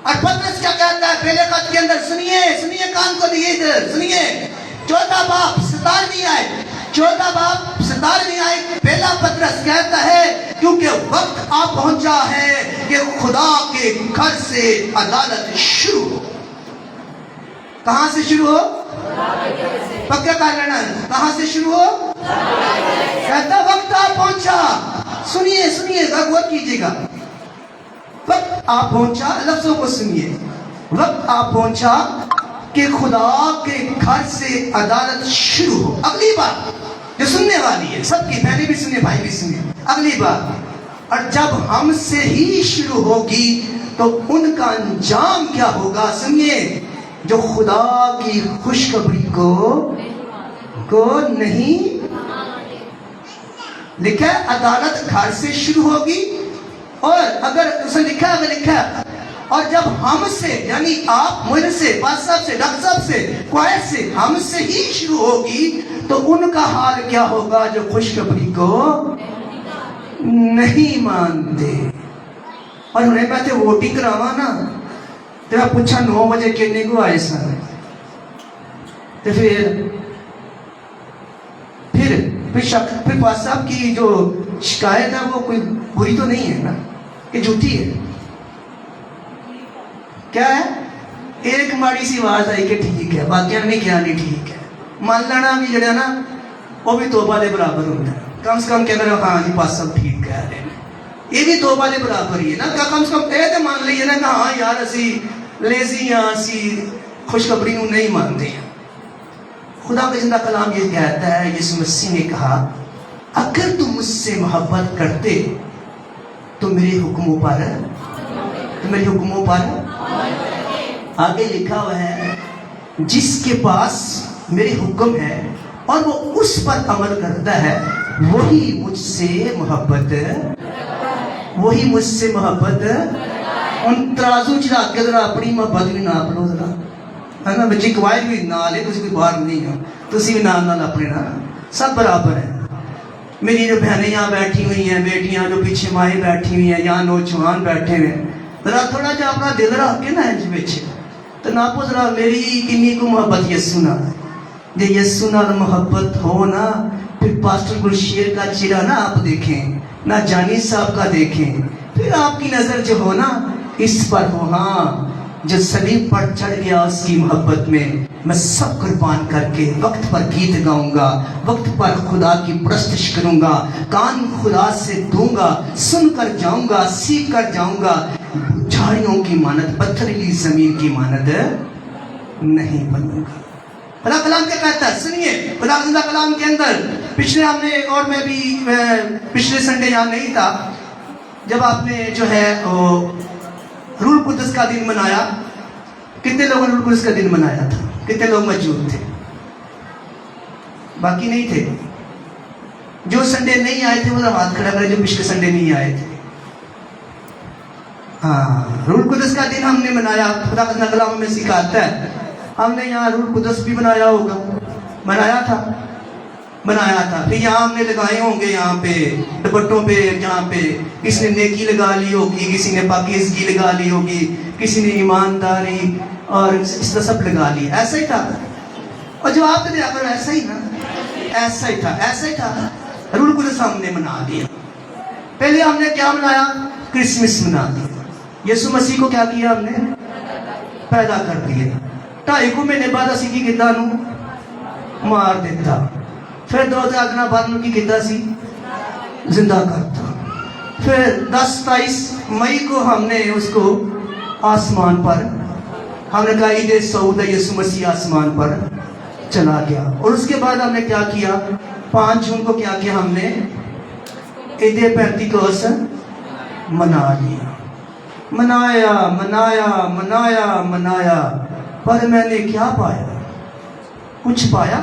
S3: اور پترس کیا کہتا ہے پہلے خط کے اندر؟ سنیے کان کو دیے ادھر، سنیے 14 باب 17ویں آیت، 14 باب 17ویں آیت، پہلا پترس کہتا ہے، کیونکہ وقت آ پہنچا ہے کہ خدا کے گھر سے عدالت شروع ہو۔ کہاں سے شروع ہو؟ پکا کر لینا، کہاں سے شروع ہو؟ کہتا وقت آ پہنچا۔ سنیے غور کیجیے گا، وقت آ پہنچا، لفظوں کو سنیے، وقت آ پہنچا کہ خدا کے گھر سے عدالت شروع ہو. اگلی بات جو سننے والی ہے، سب کی بہنیں بھی سنیں، بھائی بھی سنیں، اگلی بات، اور جب ہم سے ہی شروع ہوگی تو ان کا انجام کیا ہوگا؟ سنیے، جو خدا کی خوشخبری کو نہیں لکھا ہے عدالت گھر سے شروع ہوگی. اور اگر اسے لکھا ہے اور جب ہم سے، یعنی آپ مجھ سے، پاس صاحب سے، ڈاکٹر صاحب سے، کوائٹ سے، ہم سے ہی شروع ہوگی تو ان کا حال کیا ہوگا جو خوشخبری کو نہیں مانتے. اور انہیں میں تے ووٹنگ کراوا نا تو میں پوچھا 9 بجے کنے کو آئے سن، تو پھر پاس صاحب کی جو شکایت ہے وہ کوئی بری تو نہیں ہے نا، کہ جھوٹی ہے؟ کیا ہے؟ ایک ماڑی سی آواز آئی کہ ٹھیک ہے، باقی نے کیا نہیں ٹھیک ہے. مان لینا بھی جڑا نا وہ بھی توبہ دے برابر ہوتا ہے. کم سے کم کہہ رہے ہاں جی پاس صاحب ٹھیک کہہ رہے ہیں، یہ بھی توبہ دے برابر ہی ہے نا. کم سے کم یہ تو مان لیے نا کہ ہاں یار اسی لیزی ہاں، اسی خوشخبری کو نہیں مانتے ہیں. خدا کا زندہ کلام یہ کہتا ہے، یسوع مسیح نے کہا اگر تم مجھ سے محبت کرتے تو میرے حکموں پر آگے لکھا ہوا ہے جس کے پاس میرے حکم ہے اور وہ اس پر عمل کرتا ہے وہی مجھ سے محبت ان ترازو چلا کے ذرا اپنی محبت بھی ناپ لو ذرا، ہے نا بچی. کوائٹ بھی نال ہے، تسی کوئی باہر نہیں ہو، تسی بھی نال اپنے نا سب برابر ہے. میری جو بہنیں یہاں بیٹھی ہوئی ہیں، بیٹیاں جو پیچھے مائیں بیٹھی ہوئی ہیں، یہاں نوجوان بیٹھے ہوئے ہیں، ذرا تھوڑا جا اپنا دل رکھ کے نا انج وچ تو ناپو ذرا میری کنی کو محبت یسوع نال. جے یسوع نال محبت ہو نا پھر پاسٹر گلشیر کا چہرہ نہ آپ دیکھیں، نہ جانی صاحب کا دیکھیں، پھر آپ کی نظر جو ہو نا اس پر ہو. ہاں جو صلیب پر چڑھ گیا اس کی محبت میں سب قربان کر کے وقت پر گیت گاؤں گا، وقت پر خدا کی پرستش کروں گا، کان خدا سے دوں گا، سن کر جاؤں گا، سیکھ کر جاؤں گا. جھاڑیوں کی مانند، پتھریلی زمین کی مانند نہیں بنوں گا. خدا کلام کیا کہتا ہے؟ سنیے خدا زندہ کلام کے اندر پچھلے ہم نے اور میں بھی پچھلے سنڈے یہاں نہیں تھا جب آپ نے جو ہے روح القدس کا دن منایا. کتنے لوگوں نے روح القدس کا دن منایا تھا؟ کتنے لوگ موجود تھے؟ باقی نہیں تھے. جو سنڈے نہیں آئے تھے وہ ہاتھ کھڑا کرے، جو پچھلے سنڈے نہیں آئے تھے. ہاں روح القدس کا دن ہم نے منایا. خدا کا کلام میں سکھاتا ہے ہم نے یہاں روح القدس بھی بنایا ہوگا، بنایا تھا. پھر یہاں ہم نے لگائے ہوں گے یہاں پہ دوپٹوں پہ، جہاں پہ کسی نے نیکی لگا لی ہوگی، کسی نے پاکیزگی لگا لی ہوگی، کسی نے ایمانداری اور اس طرح سب لگا لی. ایسا ہی تھا. اور جو آپ نے اگر ایسا ہی نا، ایسا ہی تھا. روح القدس ہم نے منا دیا. پہلے ہم نے کیا منایا؟ کرسمس منا دیا. یسوع مسیح کو کیا کیا؟ ہم نے پیدا کر دیا. 2.5 مہینے بعد اسی کی کتا نو مار دیتا. پھر 2000 بعد کی کتا سی زندہ کرتا. پھر 27 مئی کو ہم نے اس کو آسمان پر، ہم نے کہا عید سعود یسوع مسیح آسمان پر چلا گیا. اور اس کے بعد ہم نے کیا کیا؟ 5 جون کو کیا کیا؟ ہم نے عید پینتیکوس منایا. پر میں نے کیا پایا؟ کچھ پایا؟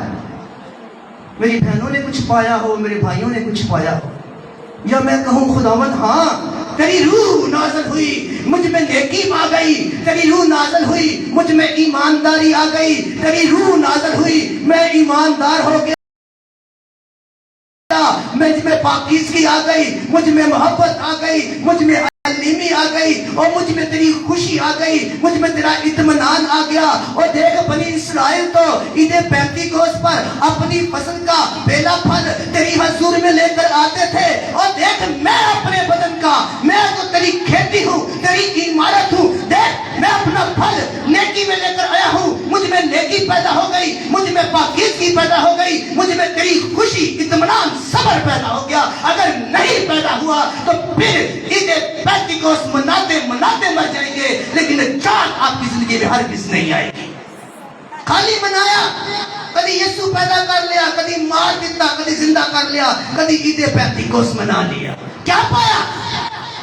S3: میری بہنوں نے کچھ پایا ہو، میرے بھائیوں نے کچھ پایا ہو، یا میں کہوں خداوند ہاں تیری روح نازل ہوئی، مجھ میں نیکی آ گئی، تیری روح نازل ہوئی، مجھ میں ایمانداری آ گئی، تیری روح نازل ہوئی، میں ایماندار ہو گیا، مجھ میں پاکیزگی آ گئی، مجھ میں محبت آ گئی، مجھ میں علیمی آ گئی، اور مجھ میں تیری خوشی آ گئی، مجھ میں تیرا اطمینان آ گیا. اور دیکھ بنی اسرائیل تو عید پینتیکوس پر اپنی فصل کا پہلا پھل تیری حضور میں لے کر آتے تھے. اور دیکھ میں اپنے بدن کا، میں تو تیری کھیتی ہوں، تیری عمارت ہوں، دیکھ میں اپنا پھل نیکی میں لے کر آیا ہوں. مجھ میں نیکی پیدا ہو گئی، مجھ میں پاکیزگی پیدا ہو گئی، مجھ میں تیری خوشی، اطمینان، صبر پیدا ہو گیا. اگر نہیں پیدا ہوا تو پھر عید پینتیکوس مناتے مر جائیں گے، لیکن جان آپ کی زندگی میں ہرگز نہیں آئے گی. खाली बनाया, कभी यीशु पैदा कर लिया, कभी मार दिता, कभी जिंदा कर लिया, कभी ईद पेंतिकोस्त मना लिया। क्या पाया?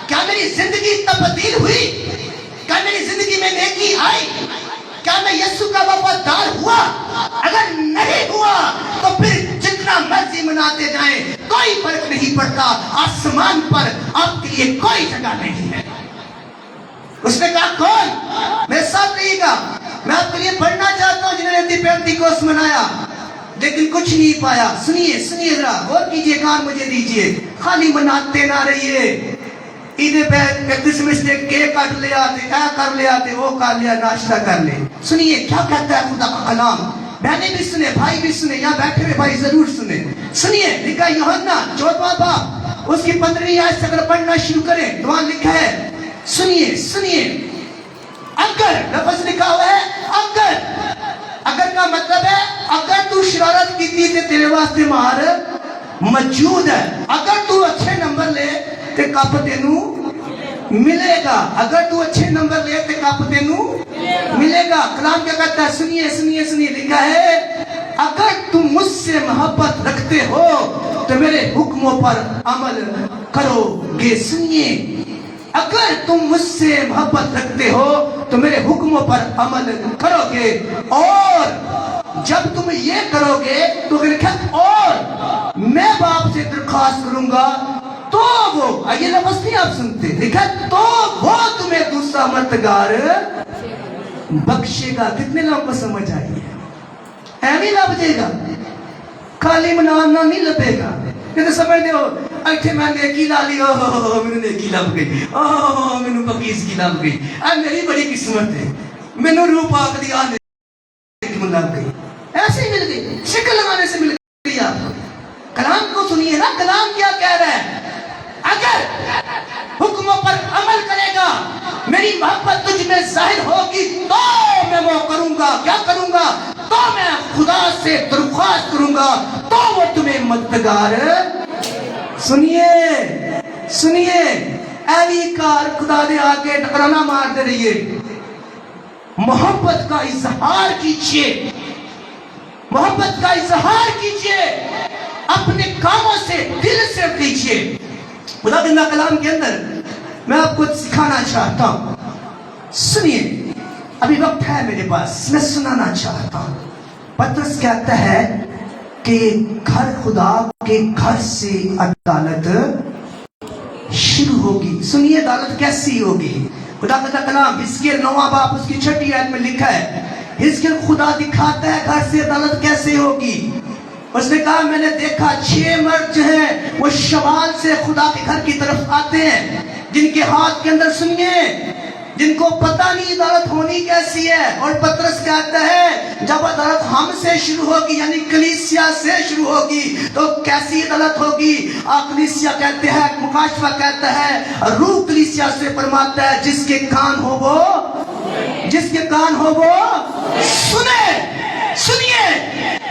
S3: क्या मेरी जिंदगी तब्दील हुई? क्या मेरी जिंदगी में नेकी आई? क्या मैं यीशु का वफादार हुआ? अगर नहीं हुआ तो फिर जितना मर्जी मनाते जाएं, कोई फर्क नहीं पड़ता। आसमान पर आपके लिए कोई जगह नहीं है। उसने कहा कौन? मेरे साथ रहिएगा। मैं आपके लिए पढ़ना चाहता हूं जिन्होंने पेंतिकोस्त मनाया लेकिन कुछ नहीं पाया। सुनिए सुनिए जरा गौर कीजिए, कान मुझे दीजिए। खाली मनाते ना रहिए। ईद पे क्रिसमस ने केक काट लिया, क्या कर लिया, वो कर लिया, नाश्ता कर ले। सुनिए क्या कहता है खुदा का कलाम। बहने भी सुने, भाई भी सुने, यहाँ बैठे हुए भाई जरूर सुने। सुनिए, लिखा यूहन्ना 14वां बाब उसकी 15वीं आयत से अगर पढ़ना शुरू करें तो वहां लिखा है, सुनिए सुनिए, अगर लफ्ज लिखा हुआ है अगर का मतलब है अगर तू शरारत की थी तो तेरे वास्ते मार मौजूद है। अगर तू अच्छे नंबर ले तो कप तेनू मिलेगा। अगर तू अच्छे नंबर ले तो कप तेनू मिलेगा। कलाम क्या कहता है? सुनिए सुनिए सुनिए, लिखा है अगर तुम मुझसे मोहब्बत रखते हो तो मेरे हुक्मों पर अमल करोगे। सुनिए, अगर तुम मुझसे मोहब्बत रखते हो तो मेरे हुक्मों पर अमल करोगे, और जब तुम ये करोगे तो लिखा और मैं बाप से दरख्वास्त करूंगा तो वो, ये लफ्ज़ नहीं आप सुनते, लिखा तो वो तुम्हें दूसरा मददगार बख्शेगा। कितने लोगों को समझ आई है? नहीं लभेगा, खाली मनाना नहीं लभेगा। कहते समझते हो अच्छे मैं नेकी ला ली, मैंने नेकी लभ गई, मैंने बकीस की लभ गई, मेरी बड़ी किस्मत है, मैंने रूप आग दिया लग गई, ऐसे ही मिल गई, शिकल लगाने से मिल गई आपको। कलाम को सुनिए ना, कलाम क्या कह रहा है? अगर हुक्मों पर अमल करेगा, मेरी मोहब्बत तुझ में जाहिर होगी तो मैं वो करूंगा। क्या करूंगा? तो मैं खुदा से दरख्वास्त करूंगा तो वो तुम्हें मददगार। सुनिए सुनिए, ऐली कार खुदा दे आके टकराना मारते रहिए। मोहब्बत का इजहार कीजिए, मोहब्बत का इजहार कीजिए, अपने कामों से दिल से कीजिए। खुदा के कलाम के अंदर मैं आपको सिखाना चाहता हूं। सुनिए, अभी वक्त है मेरे पास, मैं सुनाना चाहता हूं। पतरस कहता है कि घर खुदा के घर से अदालत शुरू होगी। सुनिए, अदालत कैसी होगी? खुदा का कलाम हिजकिय्याह 9वां बाब उसकी 6ठी आयत में लिखा है, हिजकिय्याह खुदा दिखाता है घर से अदालत कैसे होगी। उसने कहा मैंने देखा 6 मर्द जो हैं वो शवाल से खुदा के घर की तरफ आते हैं, जिनके हाथ के अंदर, सुनिए, जिनको पता नहीं अदालत होनी कैसी है। और पतरस कहता है जब अदालत हमसे शुरू होगी, यानी कलीसिया से शुरू होगी, तो कैसी अदालत होगी? कलीसिया कहते हैं, मुकाशफा कहता है, रूह कलीसिया से फरमाता है जिसके कान हो वो सुने। सुनिए,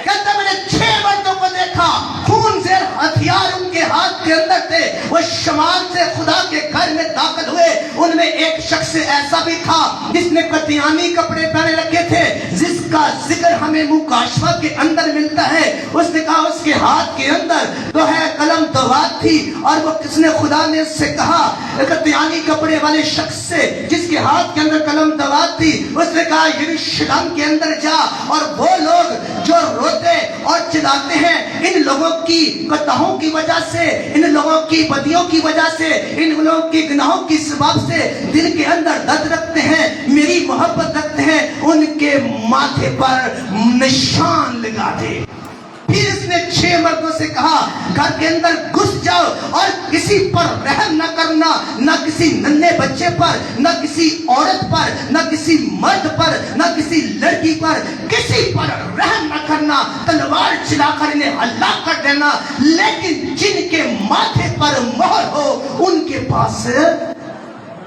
S3: कहता मैंने 6 मर्दों को देखा, खून से हथियार उनके हाथ के अंदर थे, वो शमाल से खुदा के घर में दाखिल हुए। उनमें एक शख्स ऐसा भी था जिसने कतियानी कपड़े पहने रखे थे, जिसका जिक्र हमें मुकाशफा के अंदर मिलता है। उसने कहा उसके हाथ के अंदर तो है कलम तौरात थी, और वो किसने, खुदा ने उससे कहा, कतियानी कपड़े वाले शख्स से जिसके हाथ के अंदर कलम तौरात थी, उसने कहा यरूशलेम के अंदर जा, और वो लोग जो रोते और चिल्लाते हैं, इन लोगों की कताहों की वजह से, इन लोगों की बदियों की वजह से, इन लोगों की गुनाहों की सबब से दिल के अंदर दर्द रखते हैं, मेरी मोहब्बत रखते हैं, उनके माथे पर निशान लगा दे। फिर इसने 6 मर्दों से कहा घर के अंदर घुस जाओ और किसी पर रहम न करना, न किसी नन्हे बच्चे पर, न किसी औरत पर, न किसी मर्द पर, न किसी लड़की पर, किसी पर रहम न करना, तलवार चलाकर इन्हें हलाक कर देना, लेकिन जिनके माथे पर मोहर हो उनके पास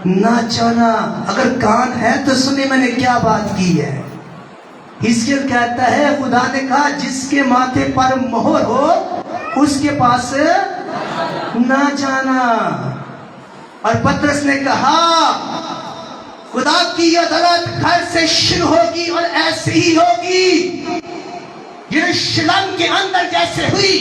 S3: ना जाना। अगर कान है तो सुने मैंने क्या बात की है। हिजकिय्याह कहता है खुदा ने कहा जिसके माथे पर मोहर हो उसके पास ना जाना। और पतरस ने कहा خدا کی عدالت گھر سے شروع ہوگی اور ایسے ہی ہوگی یروشلم کے اندر جیسے ہوئی.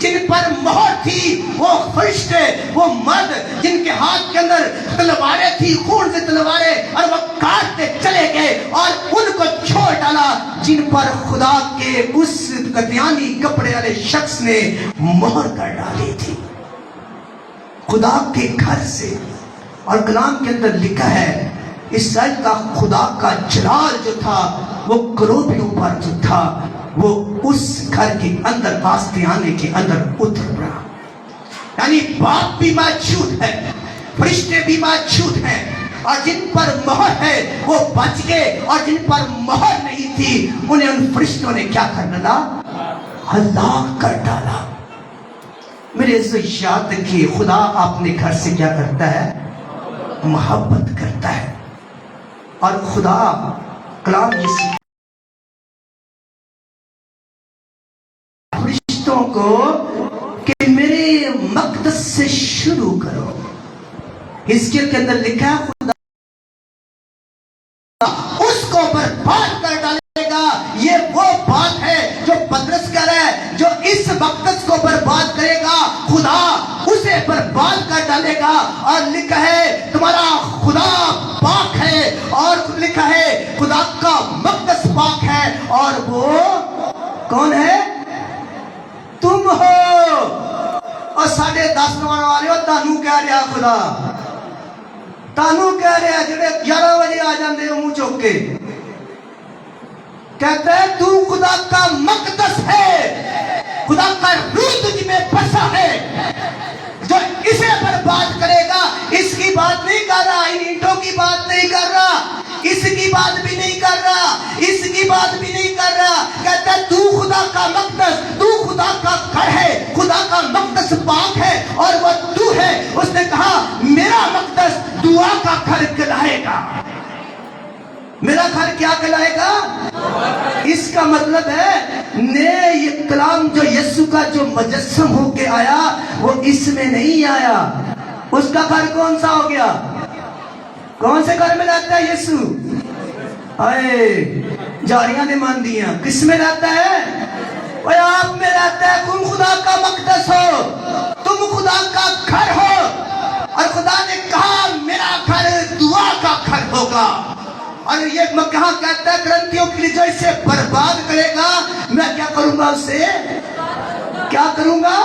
S3: جن پر مہر تھی وہ فرشتے، وہ مرد جن کے ہاتھ کے اندر تلواریں تھی، خون سے تلواریں، اور وہ کاٹتے چلے گئے اور ان کو چھوڑ ڈالا جن پر خدا کے اس قدیانی کپڑے والے شخص نے مہر کر ڈالی تھی. خدا کے گھر سے. اور کلام کے اندر لکھا ہے اسرائیل کا خدا کا جلال جو تھا وہ کروبیوں پر جو تھا وہ اس گھر کے اندر آستیانے کے اندر اتر پڑا. یعنی باپ بھی موجود ہے، فرشتے بھی موجود ہیں، اور جن پر مہر ہے وہ بچ گئے، اور جن پر مہر نہیں تھی انہیں ان فرشتوں نے کیا کر ڈالا؟ ہلاک کر ڈالا. میرے عزیزو یاد رکھیے خدا اپنے گھر سے کیا کرتا ہے؟ محبت کرتا ہے. اور خدا کلام یہ فرشتوں کو کہ میرے مقدس سے شروع کرو. حزقیل کے اندر لکھا ہے خدا اس کو برباد کر ڈالے گا. یہ وہ بات ہے جو پطرس کر رہا ہے، جو اس مقدس کو برباد کرے گا خدا اسے برباد کر ڈالے گا. اور لکھا ہے تمہارا خدا پاک ہے، اور لکھا ہے خدا کا مقدس پاک ہے، اور وہ کون ہے؟ تم ہو. اور 10:30 والے ہو تانوں کہہ رہا خدا، تانوں کہہ رہا جڑے 11 بجے آ جاندے ہو منہ چوک کے. کہتا ہے تو خدا کا مقدس ہے، خدا کا روح تجھ میں بسا ہے. جو اسے برباد کرے گا اس کی بات نہیں کر رہا، ان اینٹوں کی بات نہیں کر رہا، اس کی بات بھی نہیں کر رہا، اس کی بات بھی نہیں کر رہا. کہتا ہے تو خدا کا مقدس، تو خدا کا گھر ہے، خدا کا مقدس پاک ہے اور وہ تو ہے. اس نے کہا میرا مقدس دعا کا گھر کہلائے گا. میرا گھر کیا کہلائے گا؟ اس کا مطلب ہے یہ کلام جو یسوع کا جو مجسم ہو کے آیا وہ اس میں نہیں آیا. اس کا گھر کون سا ہو گیا؟ کون سے گھر میں رہتا ہے یسوع؟ جاریاں نے مان دیا. کس میں رہتا ہے؟ وہ آپ میں رہتا ہے. تم خدا کا مقدس ہو، تم خدا کا گھر ہو. اور خدا نے کہا میرا گھر دعا کا گھر ہوگا. اور یہ میں کہاں کہتا ہے کرنتھیوں کے لیے جو اسے برباد کرے گا میں کیا کروں گا؟ اسے کیا کروں گا؟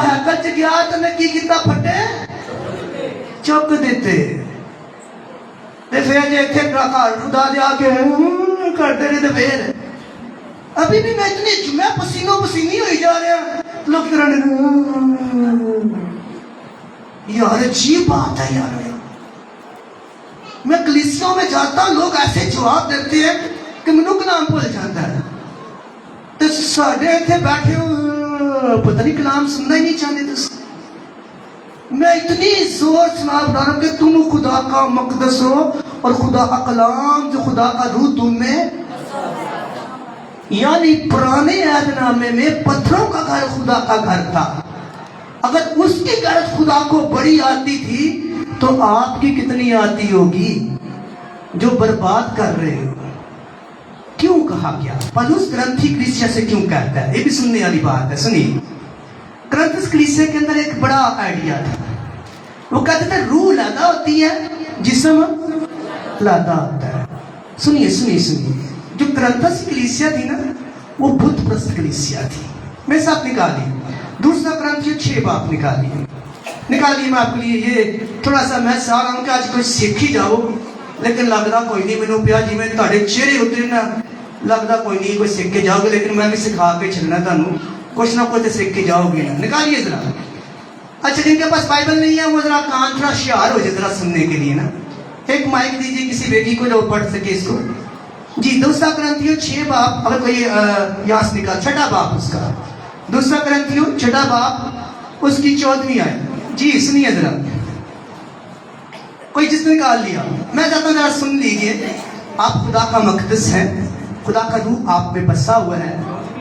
S3: ہیکل چ گیا تو میں کی کیتا پھٹے چک دیتے. پھر جے تھے خدا دے آ کے کرتے رہے تو پھر ابھی بھی میں اتنی میں پسینوں پسینی ہوئی جا رہا. لوگ یار عجیب بات ہے یار. میں کلیسیوں میں جاتا ہوں لوگ ایسے جواب دیتے ہیں کہ منو کلام بھول جاتا ہے. تو ساڑھے اتنے بیٹھے پتہ نہیں کلام سننا ہی نہیں چاہتے. میں اتنی زور سنا بتا رہا ہوں کہ تم خدا کا مقدس ہو اور خدا کا کلام جو خدا کا روح تم میں. یعنی پرانے عہد نامے میں پتھروں کا گھر خدا کا گھر تھا. اگر اس کی غرض خدا کو بڑی آتی تھی تو آپ کی کتنی آتی ہوگی جو برباد کر رہے ہو. کیوں کہا گیا؟ پولس کرنتھی کلیسیا سے کیوں کہتا ہے؟ یہ بھی سننے والی بات ہے. سنیے کرنتھس کلیسیا کے اندر ایک بڑا آئیڈیا تھا. وہ کہتے تھے روح لادا ہوتی ہے، جسم لادا ہوتا ہے. سنیے سنیے سنیے جو کرنتھس کلیسیا تھی نا وہ بت پرست کلیسیا تھی. میرے ساتھ نکالیے دوسرا کرنتھیوں 6 باب نکالیے. میں آپ کے لیے یہ تھوڑا سا میں سا رہا ہوں کہ آج کوئی سیکھ ہی جاؤ لیکن لگتا کوئی نہیں مینوں پیا جی میں تھوڑے چہرے اترے نا لگتا کوئی نہیں کوئی سیکھ کے جاؤ گے لیکن میں بھی سکھا کے چلنا تمہیں کچھ نہ کچھ سیکھ کے جاؤ گے نا. نکالیے ذرا. اچھا جن کے پاس بائبل نہیں ہے وہ ذرا کان تھوڑا ہوشیار ہو جائے ذرا سننے کے لیے نا. ایک مائک دیجیے کسی بیٹی کو جو پڑھ سکے اس کو. جی دوسرا کرنتھیوں 6 باب اگر کوئی یہاں سے نکال 6 باب اس کا. دوسرا کرنتھیوں 6 باب اس کی 14ویں آیت. جی سنیے ذرا. کوئی جس نے نکال لیا میں چاہتا ہوں ذرا سن لیجیے. آپ خدا کا مقدس ہیں، خدا کا روح آپ میں بسا ہوا ہے.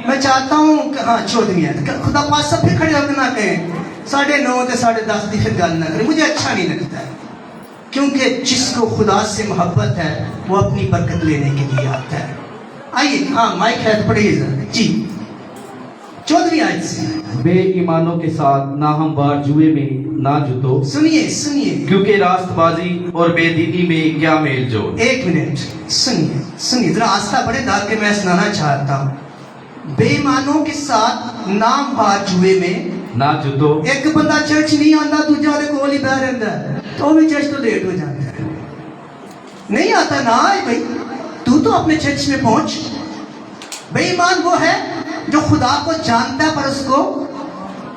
S3: میں چاہتا ہوں کہ 14ویں آیت خدا پاس سب بھی کھڑے ہو کے نہ کہیں 9:30 تے 10:30 کی پھر گل نہ کریں. مجھے اچھا نہیں لگتا ہے. क्योंकि जिसको खुदा से मोहब्बत है वो अपनी बरकत लेने के लिए आता है। आइए, हाँ माइक है तो पढ़िए जरा जी, 14वीं आयत से।
S5: बेईमानों के साथ ना हम बार जुए में ना जुतो,
S3: सुनिए सुनिए,
S5: क्योंकि रास्तबाजी और बेदीनी में क्या मेल जोल।
S3: एक मिनट सुनिए सुनिए, जरा आस्था बड़े दाग के मैं सुनाना चाहता हूँ। बेईमानों के साथ नाम बार जुए में
S5: ना जुतो,
S3: एक बंदा चर्च नहीं आता, दूजा दे कोल ही बह रहता है, तो वो भी चर्च तो लेट हो जाता है। नहीं आता ना आए भाई, तू तो अपने चर्च में पहुंच। बेईमान वो है जो खुदा को जानता है पर उसको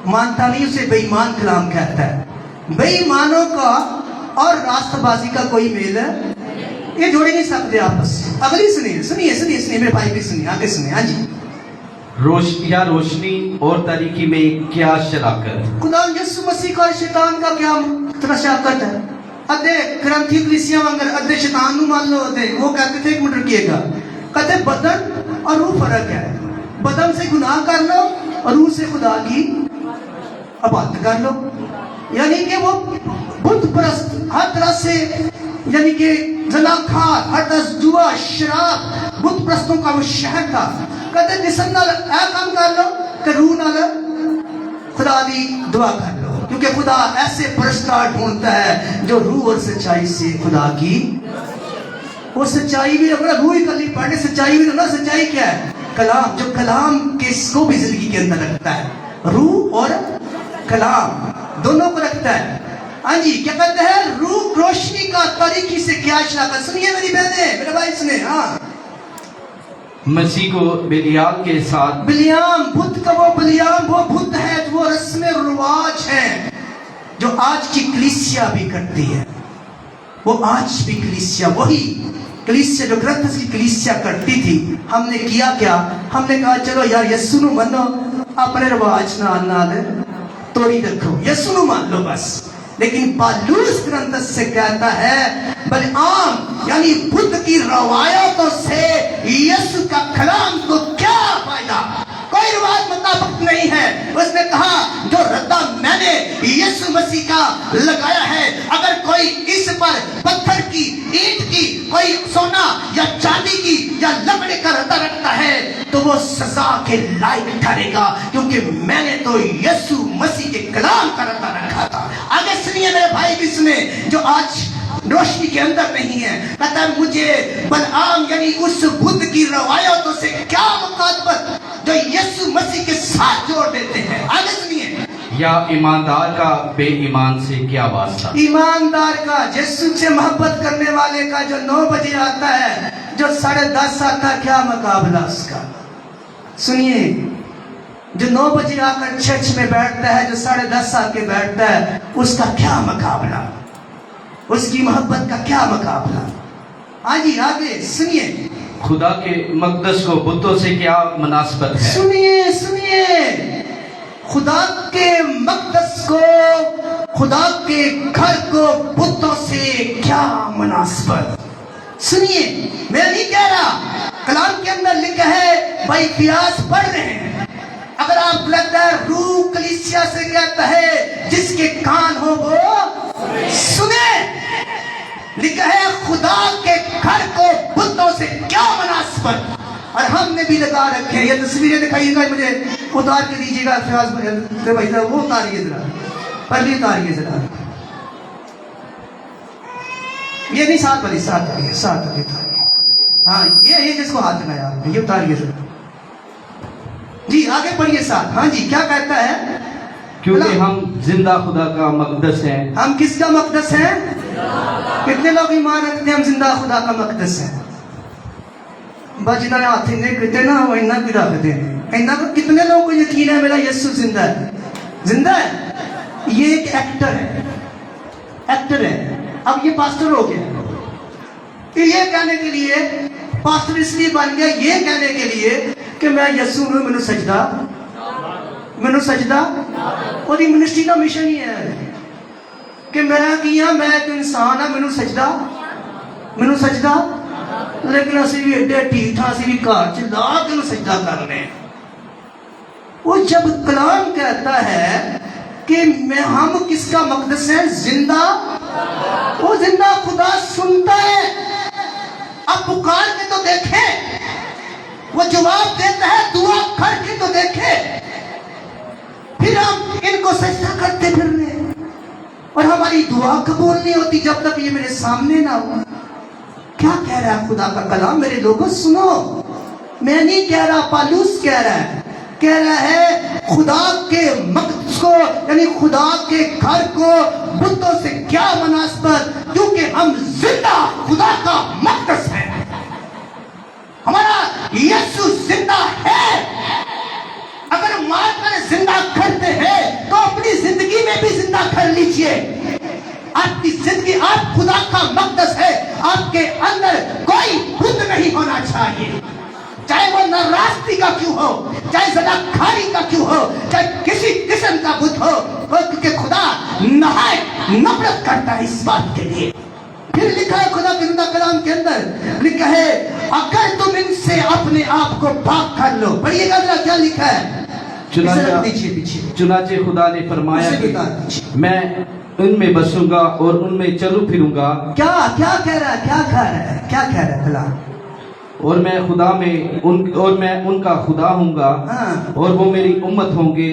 S3: मानता नहीं, उसे बेईमान कलाम कहता है। बेईमानों का और रास्तबाजी का कोई मेल है, ये जोड़ नहीं सकते आपस में। अगली सुनिए सुनिए सुनिए सुनिए, मेरे भाई भी सुनिए, आगे सुनिए। हाँ जी,
S5: रोशनी और तारीकी में क्या शराकत।
S3: खुदा यीशु मसीह का और शैतान का क्या शराकत है। अधे ग्रंथी कलीसिया वांगर अधे शैतान नु मान लो, अधे वो कहते थे, एक मिनट रुकिएगा, कहते बदन और रूह फर्क है। बदन से गुनाह कर लो और रूह से खुदा की इबादत कर लो। यानी कि वो बुत परस्त हर तरह से, यानी कि जनाखार, हर तरह से जुआ शराब, बुत परस्तों का वो शहर था। कहते जिस्म नाल ऐ काम कर लो कि रूह नाल खुदा दी दुआ कर लो, क्योंकि खुदा ऐसे परस्तार ढूंढता है जो रूह और सच्चाई से खुदा की, वो सच्चाई भी अपना रूह ही कली पढ़ने, सच्चाई भी ना, सच्चाई क्या है? कलाम, जो कलाम के इसको भी जिंदगी के अंदर रखता है, रूह और कलाम दोनों को रखता है। हाँ जी, क्या कहते हैं? रूह रोशनी का तारीकी से क्या शराकत। सुनिए मेरी बहनें, मेरे भाई सुने। हाँ,
S5: मसीह को बिलियाल के साथ,
S3: बिलियाम बुद्ध का वो बिलियाम वो बुद्ध है, वो रस्म रिवाज है जो आज की कलीसिया भी करती है। वो आज भी कलीसिया, वही कलीसिया जो ग्रंथस की कलीसिया करती थी। हमने किया क्या? हमने कहा चलो यार यीशु नु मानो, अपने रिवाज नाल तोड़ी रखो, यीशु नु मान लो बस। लेकिन पौलुस ग्रंथस से कहता है बलिआम यानी बुद्ध की रवायतों से यीशु का कलाम को क्या फायदा? कोई रिवाज मुताबिक नहीं है। उसने कहा जो रद्दा मैंने यीशु मसीह का लगाया है, अगर कोई इस पर पत्थर की, ईंट की, कोई सोना या चांदी की या लकड़ी का रद्दा रखता है तो वो सजा के लायक ठहरेगा, क्योंकि मैंने तो यीशु मसीह के कलाम का रद्दा रखा था। आगे सुनिए मेरे भाई भी सुने, जो आज रोशनी के अंदर नहीं है। कहता है मुझे बलआम यानी उस बुद्ध की रवायतों से क्या मुकाबलत जो यीशु मसीह के साथ जोड़ देते हैं। आगे सुनिए,
S5: या ईमानदार का बेईमान से क्या वास्ता।
S3: ईमानदार का, यीशु से मोहब्बत करने वाले का जो 9 बजे आता है, जो 10:30 आता है, क्या मुकाबला उसका। सुनिए, जो 9 बजे आकर चर्च में बैठता है, जो 10:30 आके बैठता है, उसका क्या मुकाबला, उसकी मोहब्बत का क्या मुकाबला। हाँ जी, आगे सुनिए,
S5: खुदा के मकदस को बुतों से क्या मुनासबत है।
S3: सुनिए सुनिए, खुदा के मकदस को, खुदा के घर को बुतों से क्या मुनासबत। सुनिए, मैं नहीं कह रहा, कलाम के अंदर लिखा है, भाई प्यास पढ़ रहे हैं। अगर आप लगता है रूह कलीसिया से कहता है जिसके कान हो वो सुने। लिखा है खुदा के घर को बुतों से क्या मुनासबत। और हमने भी लगा रखे हैं, ये तस्वीरें दिखाइएगा, मुझे उतार के दीजिएगा फियाज भाई साहब, वो उतारिए जरा, पहले उतारिए जरा, ये नहीं साथ वाली, साथ वाली, साथ वाली उतारिए। हाँ, ये जिसको हाथ लगाया आपने, ये उतारिए जरा जी। आगे पढ़िए साथ। हाँ जी, क्या कहता है?
S5: क्योंकि हम जिंदा खुदा का मकदस हैं।
S3: हम किसका मकदस हैं? कितने लोग ईमान रखते हैं हम जिंदा खुदा का मकदस है? बस जिन्होंने हाथ नहीं करते ना, वो इन्ना भी रखते हैं। इन्ना को कितने लोगों को यकीन है मेरा यीशु जिंदा है? जिंदा है। ये एक एक्टर है, एक्टर है। अब ये पास्टर हो गया, ये कहने के लिए पास्टर इसलिए बन गया, ये कहने के लिए कि मैं यीशु ਨੂੰ ਮੈਨੂੰ सजदा ਉਹਦੀ ਮਿਨਿਸਟਰੀ ਦਾ ਮਿਸ਼ਨ ਹੀ ਹੈ कि मैं की हाँ, मैं एक इंसान हाँ, मैनू सजदा। लेकिन असी भी एडे ठीक ठाक, असी भी घर च ला के सजदा करने। वो जब कलाम कहता है कि मैं हम किसका मकदस है? जिंदा, वो जिंदा खुदा सुनता है। अब पुकार के तो देखे, वो जवाब देता है, दुआ करके तो देखे। फिर हम इनको सजदा करते फिर रहे और हमारी दुआ कबूल नहीं होती जब तक ये मेरे सामने ना हो। क्या कह रहा है खुदा का कलाम? मेरे लोगों सुनो, मैं नहीं कह रहा, पालूस कह रहा है। कह रहा है खुदा के मक़सद को, यानी खुदा के घर को बुतों से क्या मुनासबत, क्योंकि हम जिंदा खुदा का मक़सद है। हमारा यीशु जिंदा है। अगर मार कर जिंदा करते हैं तो अपनी जिंदगी में भी जिंदा कर लीजिए। आपकी जिंदगी, आप खुदा का मक़सद है। आपके अंदर कोई बुत नहीं होना चाहिए, चाहे वो नाराजगी का क्यों हो, चाहे ज़नाखारी का क्यों हो, चाहे किसी किस्म का बुत हो, क्योंकि खुदा नफरत करता है इस बात के लिए। फिर लिखा है खुदा के जिंदा कलाम के अंदर, लिखा है अगर तुम इनसे अपने आप को पाक कर लो। पढ़िएगा जरा क्या लिखा है,
S5: चुनाचे खुदा ने फरमाया कि मैं उनमें बसूंगा और उनमें चलू फिरूंगा।
S3: क्या क्या कह रहा है, क्या कह रहा है, क्या कह रहा है कलाम?
S5: और मैं खुदा में और मैं उनका खुदा हूँगा और वो मेरी उम्मत होंगे।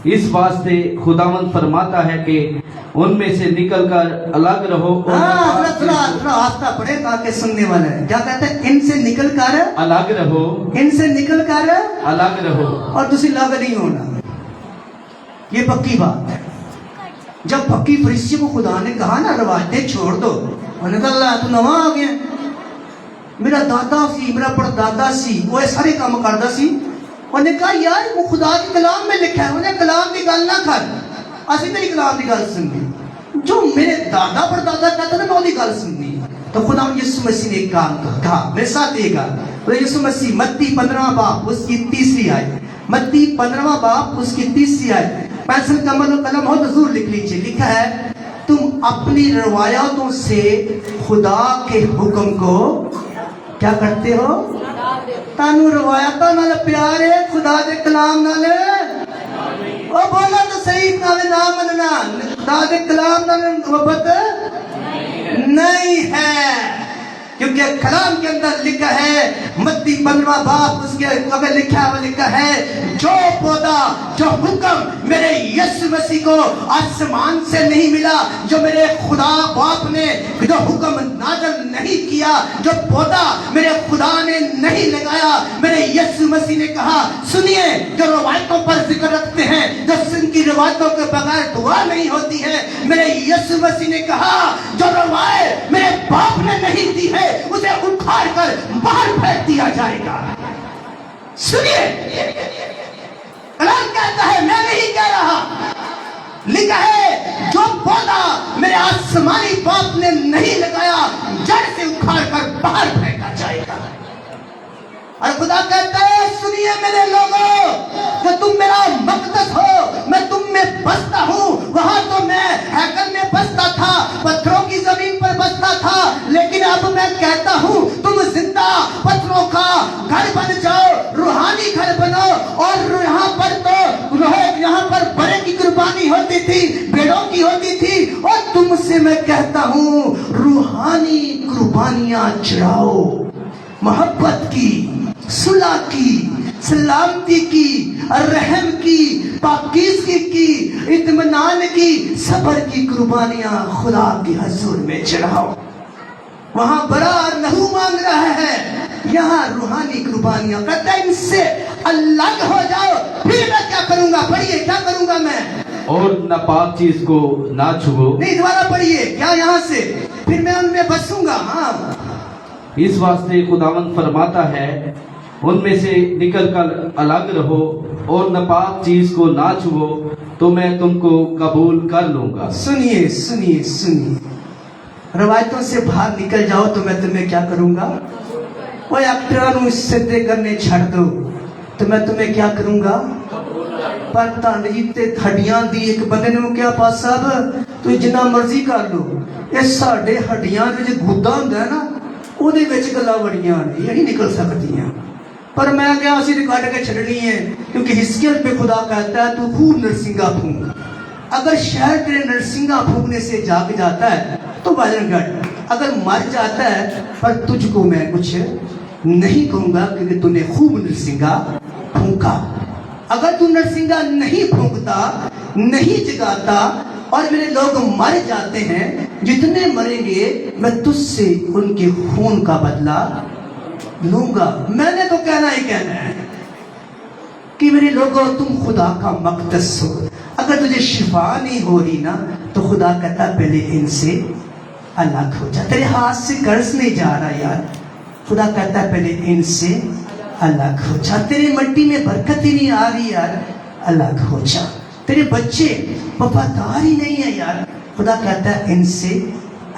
S5: इस वास्ते खुदावंद फरमाता है कि उनमें से निकलकर अलग रहो।
S3: थोड़ा आस्था पढ़े ताकि सुनने वाले हैं। क्या कहते हैं? इनसे निकल कर
S5: अलग रहो,
S3: इनसे निकल कर
S5: अलग रहो।
S3: और तुसी लग नहीं होना, ये पक्की बात है। जब पक्की फरिश्तियों को खुदा ने कहा ना रवायतें छोड़ दो, उन्होंने कहा अल्लाह तू नवा आ गया, मेरा दादा सी, मेरा परदादा सी, वो सारे काम करदा सी। उन्हें कहा यार वो खुदा के कलाम में लिखा है, उन्हें कलाम की गल ना कर, असी तेरी कलाम की गल सुननी, जो मेरे दादा परदादा कहते थे मैं उनकी गल सुननी। तो खुदा यीशु मसीह ने एक काम कहा, मेरे साथ ये कहा, यीशु मसीह मत्ती 15वां बाब उसकी 3री आयत, मत्ती 15वां बाब उसकी 3री आयत, पेंसिल कलम हो तो जरूर लिख लीजिए। लिखा है तुम अपनी रवायतों से खुदा के हुक्म को क्या करते हो? तानू रवायतां नाल प्यार है, खुदा दे कलाम नाल ओ बोला तो सही, नाल ना मनना, खुदा दे कलाम नाल मोहब्बत नहीं है। क्योंकि कलाम के अंदर लिखा है, मत्ती 15वां बाब उसके अगर लिखा है, लिखा है जो पौधा, जो हुक्म मेरे यीशु मसीह को आसमान से नहीं मिला, जो मेरे खुदा बाप ने जो हुक्म नाज़िल नहीं किया, जो पौधा मेरे खुदा ने नहीं लगाया, मेरे यीशु मसीह ने कहा सुनिए, जो रवायतों पर जिक्र रखते हैं, जो जिनकी रवायतों के बगैर दुआ नहीं होती है, मेरे यीशु मसीह ने कहा जो रवायत मेरे बाप ने नहीं दी है उसे उखाड़ कर बाहर फेंक दिया जाएगा। सुनिए, कलाम कहता है, मैं नहीं कह रहा, लिखा है जो पौधा मेरे आसमानी बाप ने नहीं लगाया जड़ से उखाड़ कर बाहर फेंका जाएगा। और खुदा कहता है सुनिए मेरे लोगों, जो तुम मेरा मक़सद हो, मैं तुम में बसता हूँ। वहां तो मैं हैकल में बसता था, पत्थरों की जमीन पर बसता था, लेकिन अब मैं कहता हूँ तुम जिंदा पत्थरों का घर बन जाओ, रूहानी घर बनो। और यहाँ पर तो यहाँ पर बड़े की कुर्बानी होती थी, भेड़ों की होती थी, और तुमसे मैं कहता हूँ रूहानी कुर्बानियां चढ़ाओ, मोहब्बत की, सुलह की, सलामती की, रहम की, पाकीज़गी की, इत्मीनान की, सब्र की कुर्बानियां खुदा की हुजूर में चढ़ाओ। वहां बड़ा लहू मांग रहा है, यहाँ रूहानी कुर्बानियां। कहता है इनसे अलग हो जाओ, फिर मैं क्या करूंगा? पढ़िए, क्या करूंगा मैं?
S5: और नापाक चीज को ना छुओ।
S3: नहीं, दोबारा पढ़िए, क्या यहाँ से? फिर मैं उनमें बसूंगा। हाँ,
S5: इस वास्ते खुदावंद फरमाता है उनमें से निकलकर अलग रहो और नापाक चीज को ना छुओ, तो मैं तुमको कबूल कर लूंगा।
S3: सुनिए सुनिए सुनिए, रवायतों से बाहर निकल जाओ तो मैं तुम्हें क्या करूंगा? वो एक्टरों सिद्धे करने छड़ दो तो मैं तुम्हें क्या करूंगा? पर धनजीते हड्डियां दी एक बंदे ने क्या पास साहब तू जिन्ना मर्जी कर लो, ये साडे हड्डियां जो गुद्दा हुंदा है ना ਉਹਦੇ ਵਿੱਚ ਗੱਲਾਂ ਬੜੀਆਂ ਨੇ, ਇਹ नहीं निकल सकती। पर मैं क्या उसी रिकॉर्ड के छड़नी है, क्योंकि हिस्कियल पे खुदा कहता है तू खूब नरसिंगा फूंक। अगर शहर तेरे नरसिंगा फूंकने से जाग जाता है तो बाजनगढ़, اگر مر جاتا ہے پر تجھ کو میں کچھ نہیں کہوں گا کیونکہ تو نے خوب نرسنگا پھونکا. اگر تو نرسنگا نہیں پھونکتا, نہیں جگاتا اور میرے لوگ مر جاتے ہیں, جتنے مریں گے میں تجھ سے ان کے خون کا بدلہ لوں گا. میں نے تو کہنا ہی کہنا ہے کہ میرے لوگوں تم خدا کا مقدس ہو. اگر تجھے شفا نہیں ہو رہی نا تو خدا کہتا پہلے ان سے الگ ہو جا. تیرے ہاتھ سے قرض نہیں جا رہا یار, خدا کہتا ہے پہلے ان سے الگ ہو جا. تیرے مٹی میں برکت ہی نہیں آ رہی یار, الگ ہو جا. تیرے بچے وفادار ہی نہیں ہے یار, خدا کہتا ہے ان سے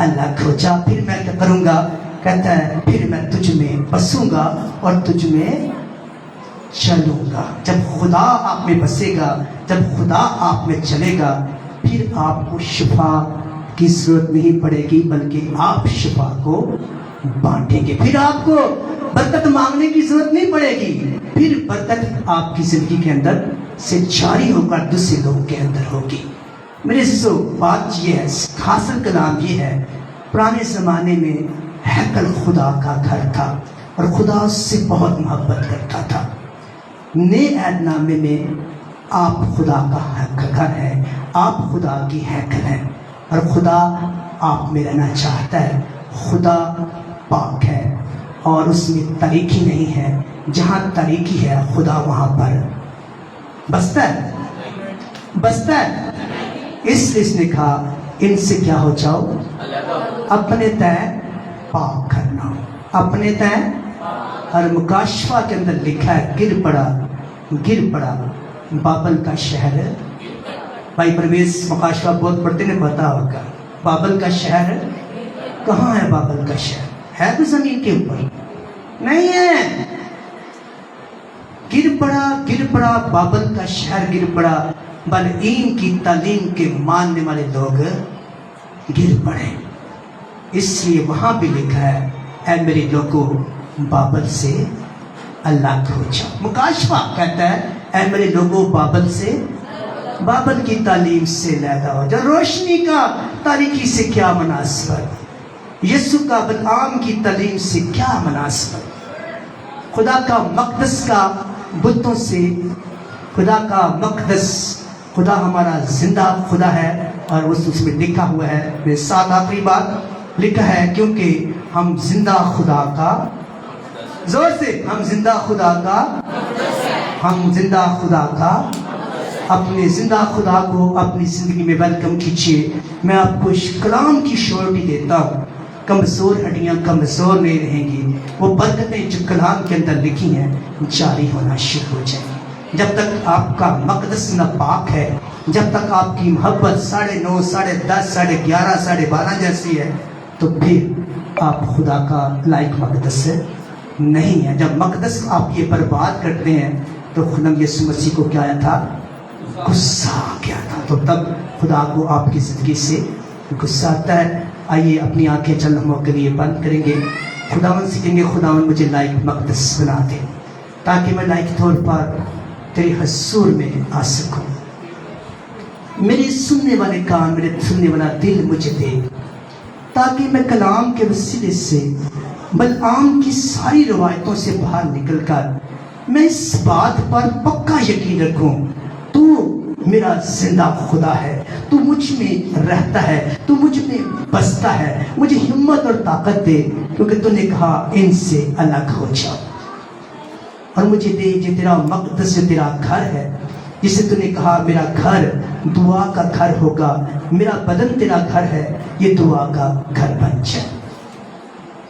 S3: الگ ہو جا. پھر میں کیا کروں گا, کہتا ہے پھر میں تجھ میں بسوں گا اور تجھ میں چلوں گا. جب خدا آپ میں بسے گا, جب خدا آپ میں چلے گا, پھر آپ کو شفا کی ضرورت نہیں پڑے گی بلکہ آپ شفا کو بانٹیں گے. پھر آپ کو برکت مانگنے کی ضرورت نہیں پڑے گی, پھر برکت آپ کی زندگی کے اندر سے جاری ہو کر دوسرے لوگوں کے اندر ہوگی. میرے عزیزو, بات یہ ہے, حاصل کلام یہ ہے, پرانے زمانے میں ہیکل خدا کا گھر تھا اور خدا اس سے بہت محبت کرتا تھا. نئے عہد نامے میں آپ خدا کا گھر ہے, آپ خدا کی ہیکل ہیں اور خدا آپ میں رہنا چاہتا ہے. خدا پاک ہے اور اس میں تاریکی نہیں ہے. جہاں تاریکی ہے خدا وہاں پر بستا ہے, بستا ہے. اس لیے اس نے کہا ان سے کیا ہو جاؤ, اپنے طے پاک کرنا, اپنے طے. اور مکاشفہ کے اندر لکھا ہے گر پڑا بابل کا شہر. بھائی پرویز مکاشفہ بہت پڑھتے نے, پتا ہوگا بابل کا شہر کہاں ہے. بابل کا شہر ہے تو زمین کے اوپر نہیں ہے. گر پڑا بابل کا شہر گر پڑا, بلعیم کی تعلیم کے ماننے والے لوگ گر پڑے. اس لیے وہاں بھی لکھا ہے اے میرے لوگوں بابل سے الگ ہو جاؤ. مکاشفہ کہتا ہے اے میرے لوگوں بابل کی تعلیم سے علیحدہ ہو جاؤ. روشنی کا تاریکی سے کیا مناسبت, یسوع کا بلعام کی تعلیم سے کیا مناسبت. خدا کا مقدس کا بتوں سے, خدا کا مقدس, خدا ہمارا زندہ خدا ہے اور اس میں لکھا ہوا ہے. میرے ساتھ آخری بات لکھا ہے کیونکہ ہم زندہ خدا کا, زور سے, ہم زندہ خدا کا, ہم زندہ خدا کا, اپنے زندہ خدا کو اپنی زندگی میں ویلکم کیجیے. میں آپ کو اس کلام کی شورٹی دیتا ہوں. کمزور ہڈیاں کمزور نہیں رہیں گی. وہ برکتیں جو کلام کے اندر لکھی ہیں جاری ہونا شروع ہو جائیں گی. جب تک آپ کا مقدس ناپاک ہے, جب تک آپ کی محبت 9:30, 10:30, 11:30, 12:30 جیسی ہے, تو پھر آپ خدا کا لائق مقدس نہیں ہے. جب مقدس آپ یہ برباد کرتے ہیں تو خدا یسوع مسیح کو کیا آیا تھا, غصہ آ گیا تھا. تو تب خدا کو آپ کی زندگی سے غصہ آتا ہے. آئیے اپنی آنکھیں چند لمحوں کے لیے بند کریں گے. خداوند سے کہیں گے خداوند مجھے لائق مقدس بنا دے تاکہ میں لائق طور پر تیرے حضور میں آ سکوں. میرے سننے والے کان, میرے سننے والا دل مجھے دے تاکہ میں کلام کے وسیلے سے بلعام کی ساری روایتوں سے باہر نکل کر میں اس بات پر پکا یقین رکھوں تو میرا زندہ خدا ہے, تو مجھ میں رہتا ہے, تو مجھ میں بستا ہے. مجھے ہمت اور طاقت دے کیونکہ تو نے کہا ان سے الگ ہو جاؤ. اور مجھے دے جو تیرا مقدس, جو تیرا گھر ہے, جسے تو نے کہا میرا گھر دعا کا گھر ہوگا, میرا بدن تیرا گھر ہے, یہ دعا کا گھر بن جائے,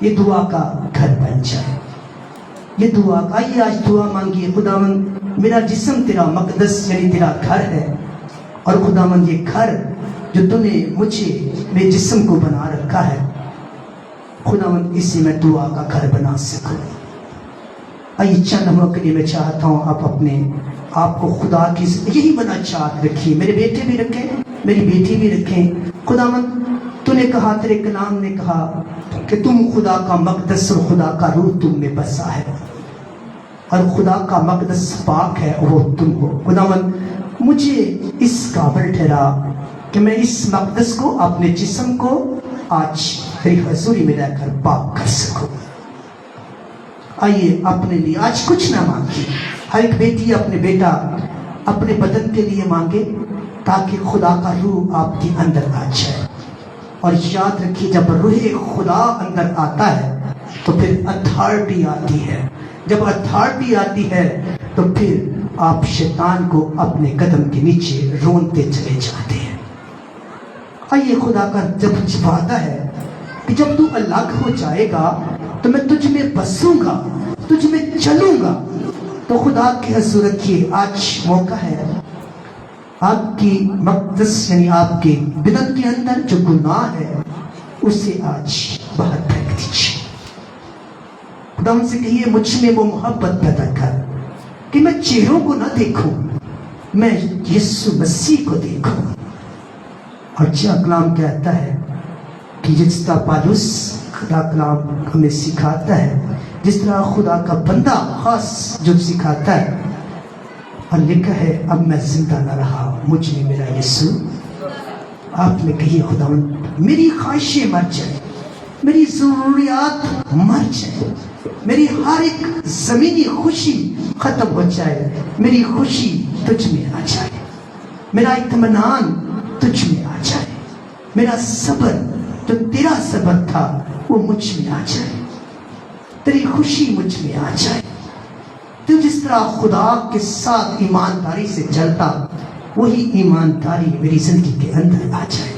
S3: یہ دعا کا گھر بن جائے, یہ دعا. آئیے آج دعا مانگیے. خداوند میرا جسم تیرا مقدس یعنی تیرا گھر ہے, اور خداوند یہ گھر جو تو نے مجھے میرے جسم کو بنا رکھا ہے, خداوند اسی میں دعا کا گھر بنا سکوں. آئیے چند لمحوں کے لیے میں چاہتا ہوں آپ اپنے آپ کو خدا کی یہی بنا چاہت رکھیے. میرے بیٹے بھی رکھیں, میری بیٹی بھی رکھیں. خداوند تو نے کہا, تیرے کلام نے کہا کہ تم خدا کا مقدس اور خدا کا روح تم میں بسا ہے, اور خدا کا مقدس پاک ہے وہ تم ہو. خداوند مجھے اس قابل ٹھہرا کہ میں اس مقدس کو, اپنے جسم کو, آج تیری حضوری میں رہ کر پاک کر سکوں. آئیے اپنے لیے آج کچھ نہ مانگے. ہر ایک بیٹی اپنے بیٹا اپنے بدن کے لیے مانگے تاکہ خدا کا روح آپ کے اندر آ جائے. اور یاد رکھیے جب روح خدا اندر آتا ہے تو پھر اتھارٹی آتی ہے. جب اتھارٹی آتی ہے تو پھر آپ شیطان کو اپنے قدم کے نیچے رونتے چلے جاتے ہیں. آئیے خدا کا جب وعدہ ہے کہ جب تو الگ ہو جائے گا تو میں تجھ میں بسوں گا, تجھ میں چلوں گا. تو خدا کے حضور رکھیے آج موقع ہے آپ کی مقدس یعنی آپ کے بدن کے اندر جو گناہ ہے اسے آج باہر پھینک دیجیے. خدا ان سے کہیے مجھ میں وہ محبت پیدا کر کہ میں چہروں کو نہ دیکھوں, میں یسوع مسیح کو دیکھوں. اور کیا کلام کہتا ہے کہ جس طرح پالوس خدا کلام ہمیں سکھاتا ہے, جس طرح خدا کا بندہ خاص جو سکھاتا ہے, اور لکھا ہے اب میں زندہ نہ رہا مجھ میں میرا یسوع. آپ نے کہی خدا میری خواہشیں مر جائیں, میری ضروریات مر جائیں, میری ہر ایک زمینی خوشی ختم ہو جائے, میری خوشی تجھ میں آ جائے, میرا اطمینان تجھ میں آ جائے, میرا صبر جو تیرا صبر تھا وہ مجھ میں آ جائے, تیری خوشی مجھ میں آ جائے. تو جس طرح خدا کے ساتھ ایمانداری سے چلتا وہی ایمانداری میری زندگی کے اندر آ جائے,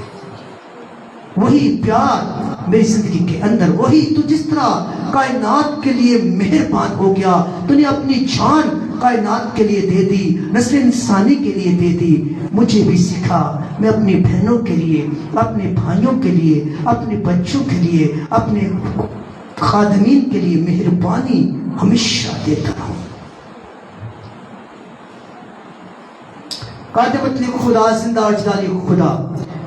S3: وہی پیار میری زندگی کے اندر, وہی تو جس طرح کائنات کے لیے مہربان ہو گیا, تو نے اپنی جان کائنات کے لیے دے دی, نسل انسانی کے لیے دے دی. مجھے بھی سکھا میں اپنی بہنوں کے لیے, اپنے بھائیوں کے لیے, اپنے بچوں کے لیے, اپنے خادمین کے لیے مہربانی ہمیشہ دیتا ہوں. قادر مطلب خدا زندہ اور جلالی خدا,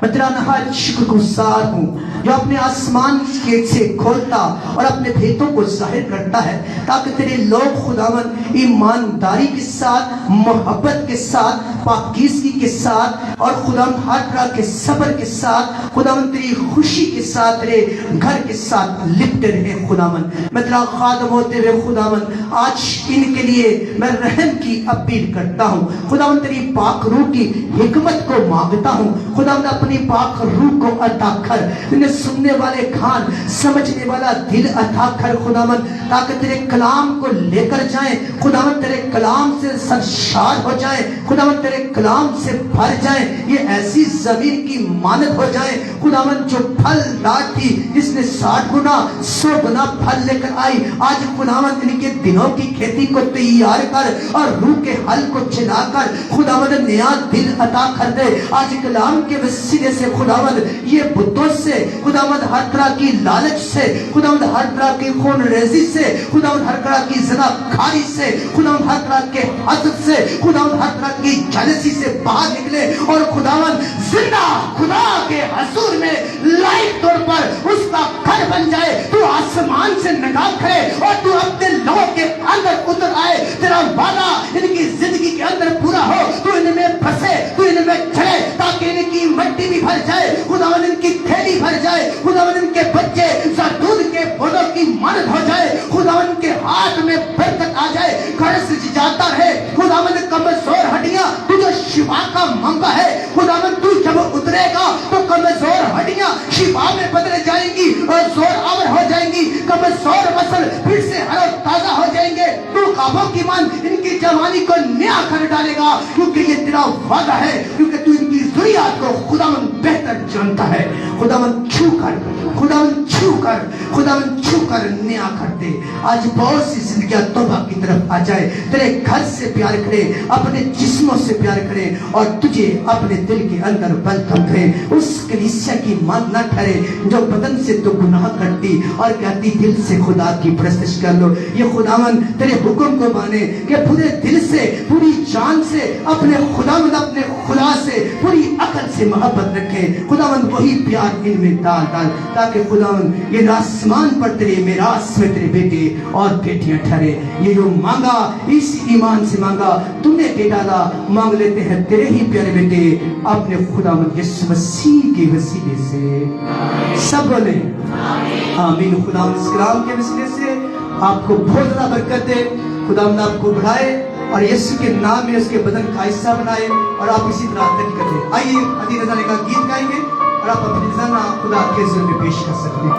S3: میں تیرا نہایت شکر گزار ہوں جو اپنے آسمان کے سے کھولتا اور اپنے بھیتوں کو ظاہر کرتا ہے تاکہ تیرے لوگ خداوند ایمانداری کے ساتھ, محبت کے ساتھ, پاکیزگی کے ساتھ اور خداوند ہر طرح کے صبر کے ساتھ, خداوند تیری خوشی کے ساتھ تیرے گھر کے ساتھ لپٹے رہے. خداوند میں تیرا خادم ہوتے ہوئے خداوند آج ان کے لیے میں رحم کی اپیل کرتا ہوں. خداوند تیری پاک روح کی حکمت کو مانگتا ہوں. خداوند اپنی پاک روح کو عطا کر, انہیں سننے والے کان, سمجھنے والا دل عطا کر خداوند, تاکہ تیرے کلام کو لے کر جائیں خداوند, تیرے کلام سے سرشار ہو جائیں خداوند, تیرے کلام سے بھر جائیں, یہ ایسی زمین کی مانند ہو جائیں خداوند جو پھل دار تھی جس نے 60 گنا 100 گنا پھل لے کر آئی. آج خداوند ان کے دنوں کی کھیتی کو تیار کر اور روح کے حل کو چلا کر خداوند نیا دل عطا کر دے. آج کلام کے وسیلے سے خداوند یہ بتوں سے خداوند ہر طرح کی لالچ سے خداوند ہر طرح کی خون ریزی سے خداوند ہر طرح کی زنا کاری سے خداوند ہر طرح کے حسد سے خداوند ہر طرح کی جلسی سے باہر نکلے اور خداوند زندہ خدا کے حضور میں لائق طور پر اس کا گھر بن جائے. تو آسمان سے نگاہ کرے اور تو اپنے لوگوں کے اندر اتر آئے. تیرا وعدہ ان کی زندگی کے اندر پورا ہو, تو ان میں پھنسے, تو ان میں چڑھے تاکہ ان کی مٹی بھی بھر جائے خداوند, ان کی تھیلی بھر جائے خداوند, ان کے بچے زردود کے پودوں کی مانند ہو جائے خداوند, کے ہاتھ میں برکت آ جائے, گھر سے جاتا رہے خداوند. کمزور ہڈیاں تو جو شفا کا منبع ہے خداوند, تو جب اترے گا تو کمزور ہڈیاں شفا میں بدل جائیں گی اور زور آور ہو جائیں گی. کمزور مسل پھر سے ہر تازہ ہو جائیں گے. تو خوابوں کی مان ان کی جوانی کو نیا کر ڈالے گا, کیونکہ یہ تیرا وعدہ ہے, کیونکہ تو ان کی ضروریات کو خداوند بہتر جانتا ہے. خداوند چھو کر خداوند چھو کر خداوند چھو کر نیا کر دے. آج بہت سی زندگیاں توبہ کی طرف آ جائے, تیرے گھر سے پیار کرے, اپنے جسموں سے پیار کرے اور تجھے اپنے دل کے اندر ویلکم کرے. اس کلیسیا کی مان نہ ٹھہرے جو بدن سے تو گناہ کرتی اور کہتی دل سے خدا کی پرستش کر لو. یہ خداوند تیرے حکم کو مانے کہ پورے دل سے پوری جان سے اپنے خداوند اپنے خدا سے پوری عقل سے محبت رکھے. خداوند وہی پیار ان میں ڈال ڈال تاکہ कि खुदावन ये आसमान पर तेरे मेरास में तेरे बेटे और बेटियां ठहरे। ये जो मांगा इस ईमान से मांगा, तूने दे डाला, मांग लेते हैं तेरे ही प्यारे बेटे अपने खुदावन यीशु मसीह के वसीले से। सब बोले आमीन। खुदावन इस कलाम के वसीले से आपको बहुत ज्यादा बरकत दे, खुदावन आपको बढ़ाए और यीशु के नाम में उसके बदन का हिस्सा बनाए और आप इसी तरह तरक्की करते। आइए अदी रजाने का गीत गाएंगे और आप अपनी रजाना खुदा के ज़िम्मे पेश कर सकते हैं।